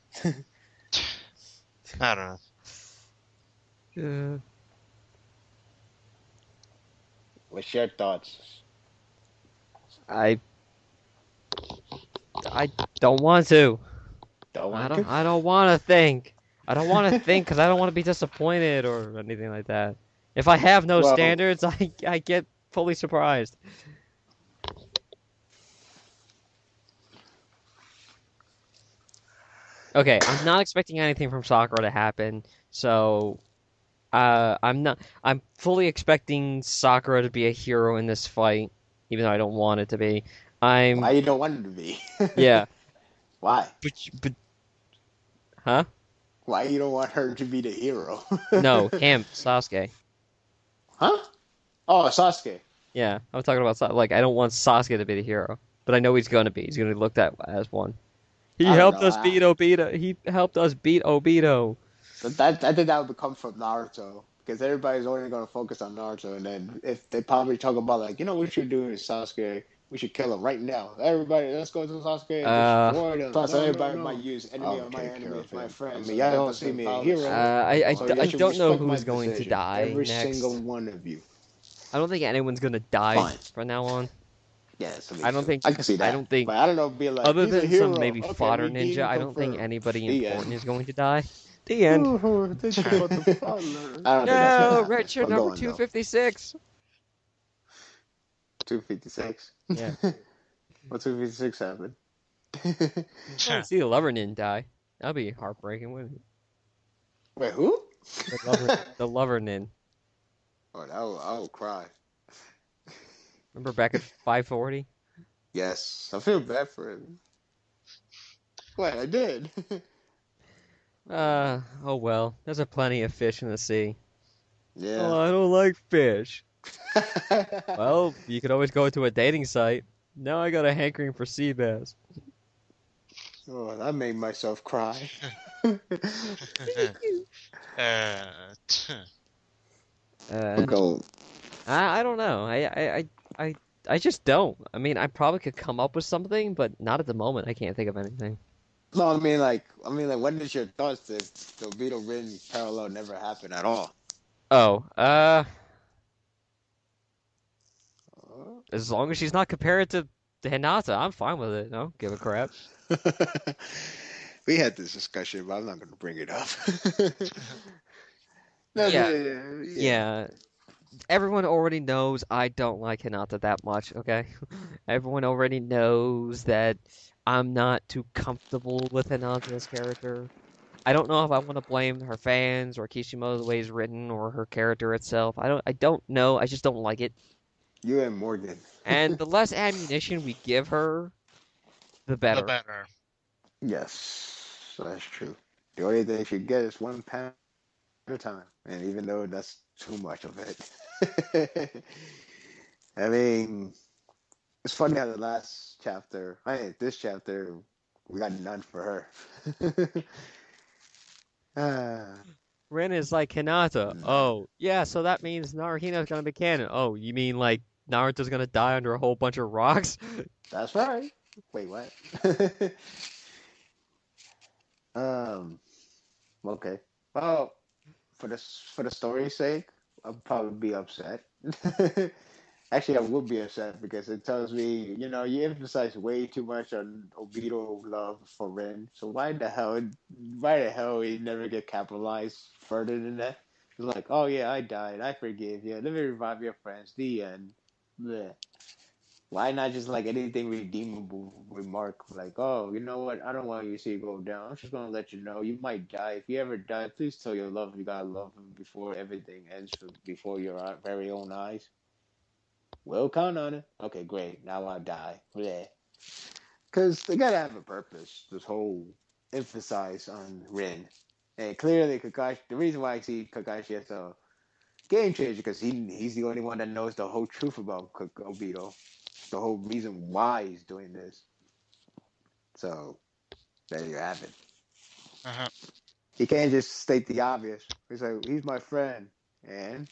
I don't know. Yeah. What's your thoughts? I I don't want to. Don't want to? I don't want to think. I don't want to think because I don't want to be disappointed or anything like that. If I have no Well, standards, I get fully surprised. Okay, I'm not expecting anything from Sakura to happen, so I'm fully expecting Sakura to be a hero in this fight, even though I don't want it to be. why I'm you don't want it to be? Yeah, Why? but huh? Why you don't want her to be the hero? No, him, Sasuke. Huh? Oh, Sasuke. Yeah, I'm talking about like I don't want Sasuke to be the hero, but I know he's gonna be. He's gonna be looked at as one. He I don't helped know. us beat Obito. He helped us beat Obito. I think that would come from Naruto because everybody's only going to focus on Naruto, and then if they probably talk about like, what we should do is Sasuke, we should kill him right now. Everybody, let's go to Sasuke and Uh, destroy them. Plus, No, no, everybody no. might use enemy I'll of my take care enemy of is my him. friend. I I mean, mean, y'all that don't see doesn't me a bother hero. me. So you should don't know respect my who's going to decision. die Every next. single one of you. I don't think anyone's gonna die Fine. from now on. Yes, me I don't too. think. I can see I that. don't think. But I don't know, be like, Other he's a than some hero. maybe Okay, fodder ninja, redeem I don't think confirmed. anybody The important end. is going to die. The end. Oh, think about the father. I don't think that's gonna No, happen. Richard But number go on, though. 256. 256. Yeah. What 256 happened? I want to see the lover nin die. That'd be heartbreaking, wouldn't it? Wait, who? The lover nin. Oh, I will cry. Remember back at 540? Yes, I feel bad for him. Wait, I did. Oh well. There's a plenty of fish in the sea. Oh, Yeah. I don't like fish. Well, you could always go to a dating site. Now I got a hankering for sea bass. Oh, that made myself cry. T- Uh, Go. I don't know. I just don't. I mean, I probably could come up with something, but not at the moment. I can't think of anything. No, when did your thoughts that the Beetle Rin parallel never happened at all? Oh, Oh. as long as she's not compared to Hinata, I'm fine with it. No, give a crap. We had this discussion, but I'm not going to bring it up. No, Yeah, yeah. yeah. Everyone already knows I don't like Hinata that much, okay? Everyone already knows that I'm not too comfortable with Hinata's character. I don't know if I want to blame her fans or Kishimoto the way he's written or her character itself. I don't know. I just don't like it. You and Morgan. And the less ammunition we give her, the the better. better. Yes, that's true. The only thing she get is 1 pound at a time, and even though that's too much of it, I mean, it's funny how the last chapter, this chapter, we got none for her. Ah, Rin is like Hinata. none. Oh, yeah, so that means Naruhito's gonna be canon. Oh, you mean like Naruto's gonna die under a whole bunch of rocks? That's right. Wait, what? um. Okay. Well, for the story's sake, I'll probably be upset. Actually, I would be upset because it tells me, you emphasize way too much on Obito love for Ren. So why the hell he never get capitalized further than that? It's like, oh yeah, I died, I forgive you. Let me revive your friends. The end. Bleh. Why not just like anything redeemable remark like, oh, you know what? I don't want you to see it go down. I'm just gonna let you know you might die. If you ever die, please tell your love you gotta love him before everything ends before your very own eyes. We'll count on it. Okay, great. Now I die. Yeah. Because they gotta have a purpose. This whole emphasize on Rin. And clearly, Kakashi. The reason why I see Kakashi as a game changer because he's the only one that knows the whole truth about Obito. The whole reason why he's doing this. So there you have it. Uh-huh. He can't just state the obvious. He's like, he's my friend, and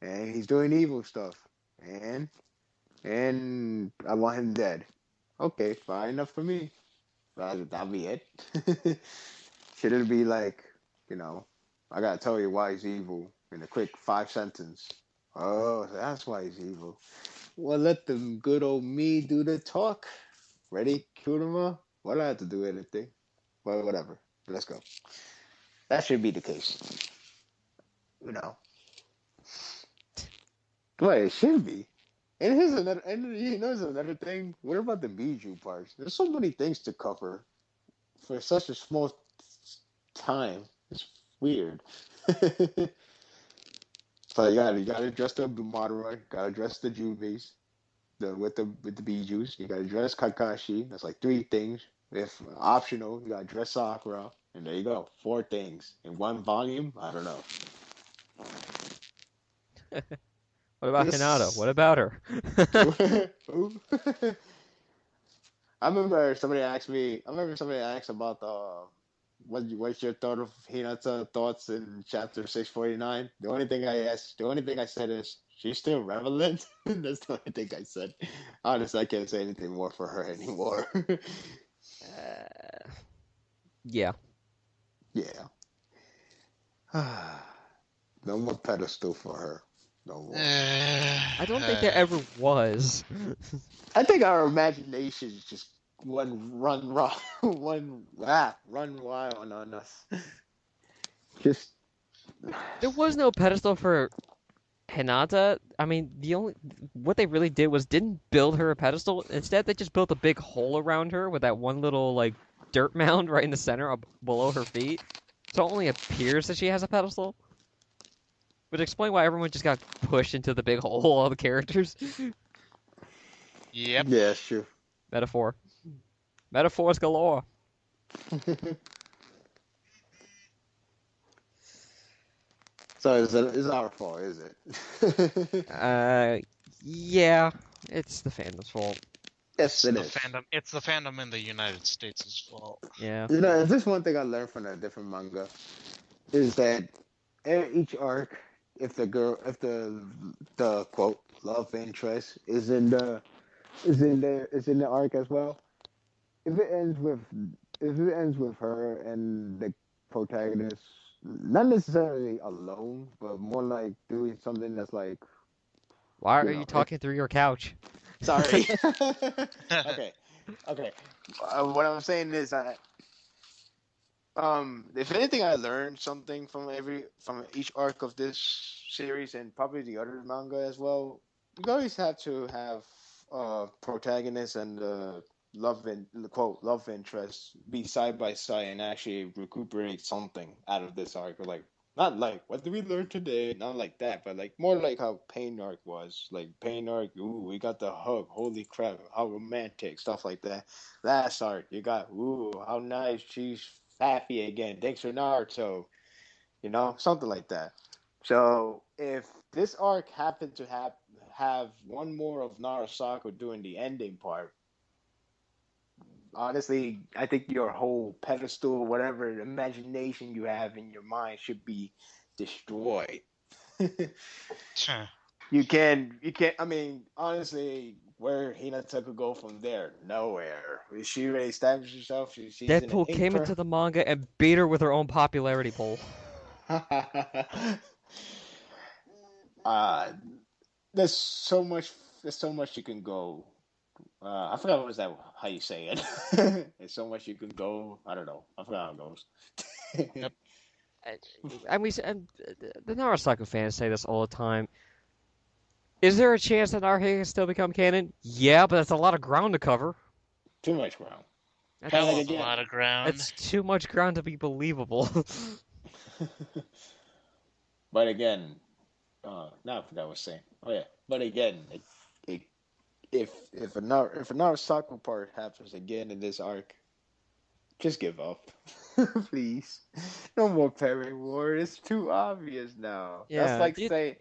he's doing evil stuff, and I want him dead. Okay, fine enough for me. That'll be it. Should it be like, I gotta tell you why he's evil in a quick 5 sentence. Oh, so that's why he's evil. Well, let the good old me do the talk. Ready, Kuruma? Why do I have to do anything? Well, whatever. Let's go. That should be the case. You know. Well, it should be. And here's another thing. What about the Biju parts? There's so many things to cover for such a small time. It's weird. So you gotta address the Madara, gotta address the Jubies, with the Bijus. You gotta address Kakashi. That's like 3 things. If optional, you gotta address Sakura, and there you go, 4 things in one volume. I don't know. What about Hinata? What about her? Ooh. I remember somebody asked me. I remember somebody asked about what's your thoughts in chapter 649. The only thing I said is she's still relevant. That's the only thing I said. Honestly, I can't say anything more for her anymore. Yeah. Yeah. No more pedestal for her. No more. I don't think there ever was. I think our imagination is just run wild on us. Just There was no pedestal for Hinata. I mean, what they really did was didn't build her a pedestal. Instead, they just built a big hole around her with that one little like dirt mound right in the center below her feet. So it only appears that she has a pedestal. Would explain why everyone just got pushed into the big hole, all the characters. Yep. yeah, sure. Metaphor. Metaphors galore. So it's our fault, is it? Yeah, it's the fandom's fault. Yes, it The is. fandom. It's the fandom in the United States' fault. Yeah. You know, this one thing I learned from a different manga is that each arc, if the quote love interest is in the arc as well. If it ends with her and the protagonist not necessarily alone, but more like doing something that's like Why you are know you talking through your couch? sorry. Okay. What I'm saying is if anything, I learned something from each arc of this series and probably the other manga as well. You always have to have protagonist and love interest be side by side and actually recuperate something out of this arc. Or like not like what did we learn today? Not like that, but like more like how Pain arc was. Like Pain arc, ooh, we got the hug. Holy crap, how romantic stuff like that. Last arc, you got ooh, how nice, she's happy again. Thanks for Naruto. You know, something like that. So if this arc happened to have one more of NaruSaku doing the ending part, honestly, I think your whole pedestal, whatever imagination you have in your mind, should be destroyed. You can. I mean, honestly, where Hinata could go from there? Nowhere. She already established herself. She's in an Deadpool came into the manga and beat her with her own popularity poll. uh, there's so much. There's so much you can go. I forgot what was that. How you say it? There's so much you can go. I don't know. I forgot how it goes. Yep. And the Narusaku fans say this all the time. Is there a chance that Naruto can still become canon? Yeah, but that's a lot of ground to cover. Too much ground. Hell like of a again. lot of ground. It's too much ground to be believable. But again, now I forgot what I was saying. Oh yeah, but again, if a Narusaku part happens again in this arc, just give up, please. No more parent war. It's too obvious now. Yeah, That's like do you- saying,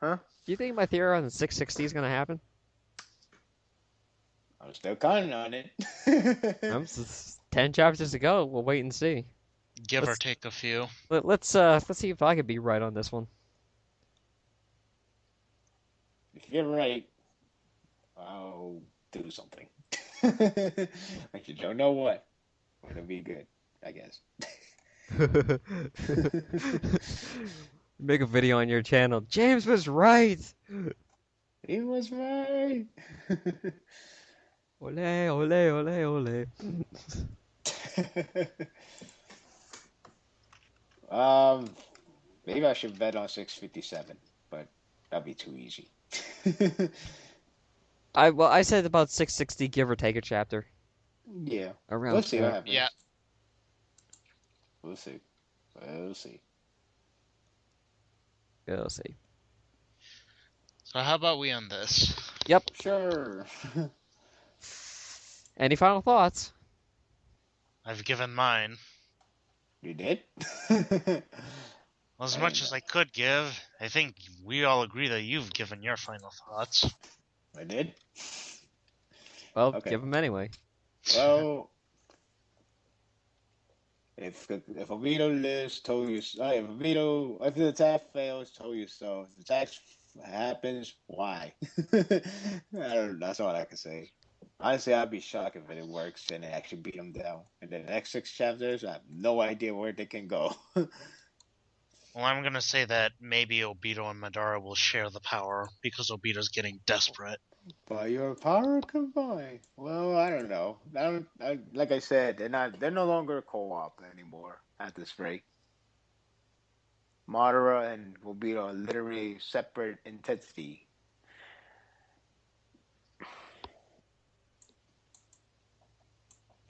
huh? Do you think my theory on the 660 is going to happen? I'm still counting on it. 10 chapters to go. We'll wait and see. Give or let's- take a few. Let's see if I can be right on this one. If you're right, I'll do something. But you don't know what. It'll be good, I guess. Make a video on your channel. James was right. He was right. Ole, ole, ole, ole. Maybe I should bet on 657, but that'd be too easy. I said about 660, give or take a chapter. Yeah. Around Let's see there. what happens. Yeah. We'll see. We'll see. We'll see. So how about we end this? Yep. Sure. Any final thoughts? I've given mine. You did? Well, as I much don't as know. I could give, I think we all agree that you've given your final thoughts. I did. Well, Okay. give them anyway. Well, if Obito lives, told you. If the attack fails, told you so. If the attack happens, why? I don't. That's all I can say. Honestly, I'd be shocked if it works and they actually beat him down. And then the next 6 chapters, I have no idea where they can go. Well, I'm gonna say that maybe Obito and Madara will share the power because Obito's getting desperate. By your power combined. Well, I don't know. Like I said, They're no longer co-op anymore at this rate. Madara and Obito are literally separate entity.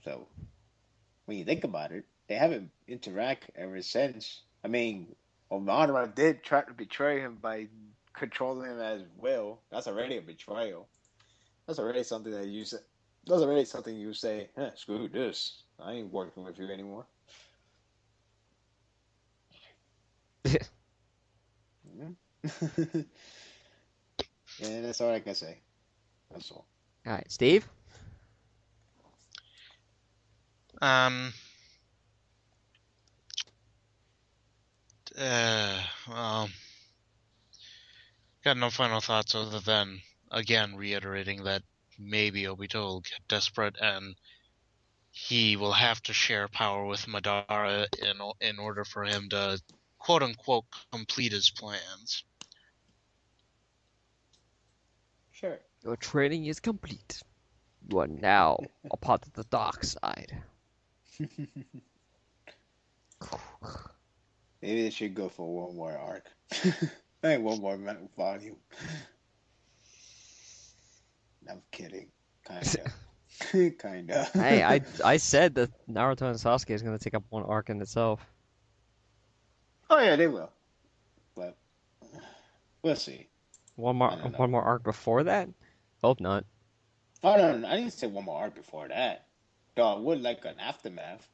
So when you think about it, they haven't interacted ever since. I mean, Madara did try to betray him by controlling him as will. That's already a betrayal. That's already something that you say. That's already something you say. Screw this. I ain't working with you anymore. Mhm. Yeah, that's all I can say. That's all. All right, Steve. Um. Well, got no final thoughts other than again reiterating that maybe Obito will get desperate and he will have to share power with Madara in order for him to quote unquote complete his plans. Sure. Your training is complete. You are now a part of the dark side. Maybe they should go for one more arc. I think one more volume. I'm kidding. Kinda. Kinda. Hey, I said that Naruto and Sasuke is going to take up one arc in itself. Oh yeah, they will. But we'll see. One I don't know. more arc before that? Hope not. Oh no, I didn't say one more arc before that. Though I would like an aftermath.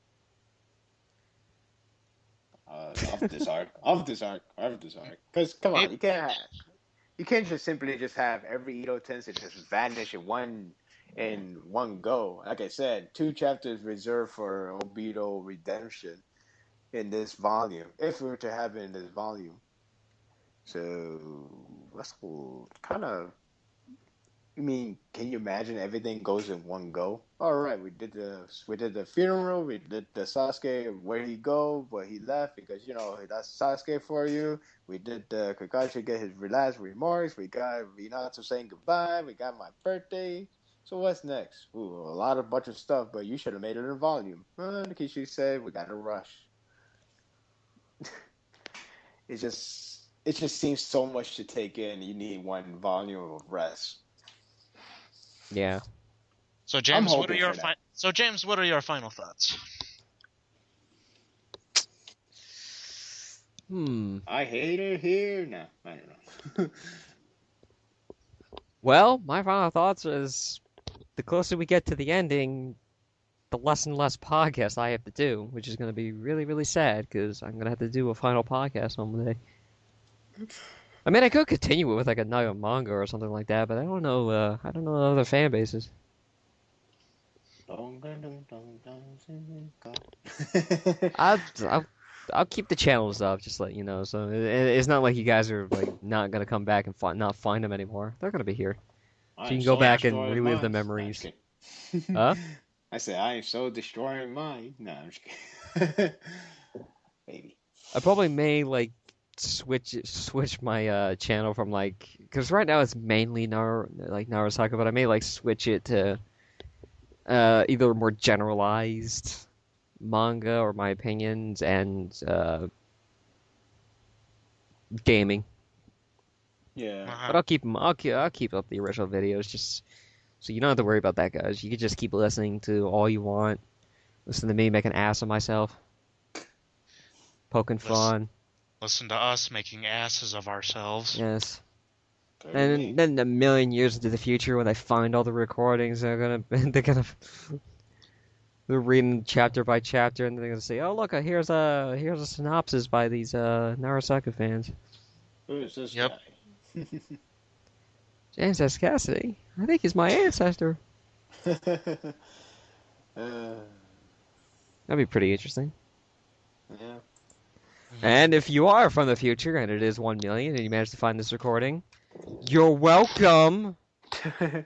Of this arc. Of this arc. Of this arc. Because come on, you can't just simply just have every Edo Tensei just vanish in one go. Like I said, 2 chapters reserved for Obito redemption in this volume, if we were to have it in this volume. So that's kind of. I mean, can you imagine everything goes in one go? All right, we did the funeral, we did the Sasuke where he go, but he left because that's Sasuke for you. We did the Kakashi get his last remorse. We got Minato saying goodbye. We got my birthday. So what's next? Ooh, a lot of bunch of stuff, but you should have made it in volume. Nikishi said we got to rush. It just seems so much to take in. You need one volume of rest. Yeah. So I'm James, hoping for that. what are your final thoughts? I hate it here. No, I don't know. Well, my final thoughts is the closer we get to the ending, the less and less podcasts I have to do, which is going to be really, really sad because I'm going to have to do a final podcast one day. I mean, I could continue it with like a Manga or something like that, but I don't know. I don't know other fan bases. I'll keep the channels up, just let you know. So it's not like you guys are like not gonna come back and not find them anymore. They're gonna be here, so you I'm can go so back and destroying relive the mine. No, I'm just memories. kidding. Huh? I said I am so destroying mine. No, I'm just kidding. Maybe. I probably may like switch my channel from like because right now it's mainly NaruSaku, but I may like switch it to either more generalized manga or my opinions and gaming. Yeah. But I'll keep 'em- I'll keep up the original videos just so you don't have to worry about that, guys. You can just keep listening to all you want. Listen to me make an ass of myself, poking fun. Listen to us making asses of ourselves. Yes. Clearly. And then a million years into the future, when they find all the recordings, they're gonna They're reading chapter by chapter, and they're gonna say, "Oh, look, here's a synopsis by these NaruSaku fans." Who is this Yep. guy? James S Cassidy. I think he's my ancestor. Uh, That'd be pretty interesting. yeah. And if you are from the future, and it is 1 million, and you managed to find this recording, you're welcome. In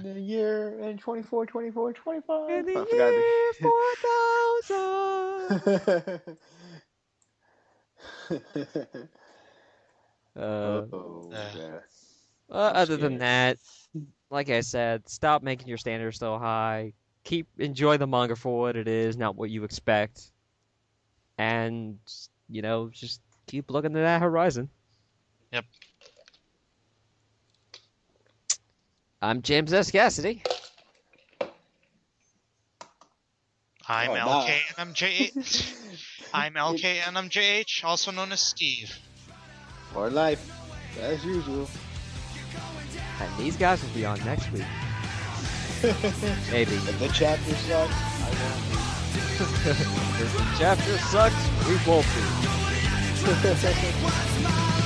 the year in 24, 24, 25. In the I forgot year 4000. Oh, yeah. Other than scared. that, like I said, stop making your standards so high. Enjoy the manga for what it is, not what you expect. And, just keep looking at that horizon. Yep. I'm James S. Cassidy. I'm Oh, LK nah. and I'm JH. I'm LK and I'm JH, also known as Steve. For life, as usual. And these guys will be on next week. Maybe. If the chapter sucks, I won't. If the chapter sucks, we won't be. Be.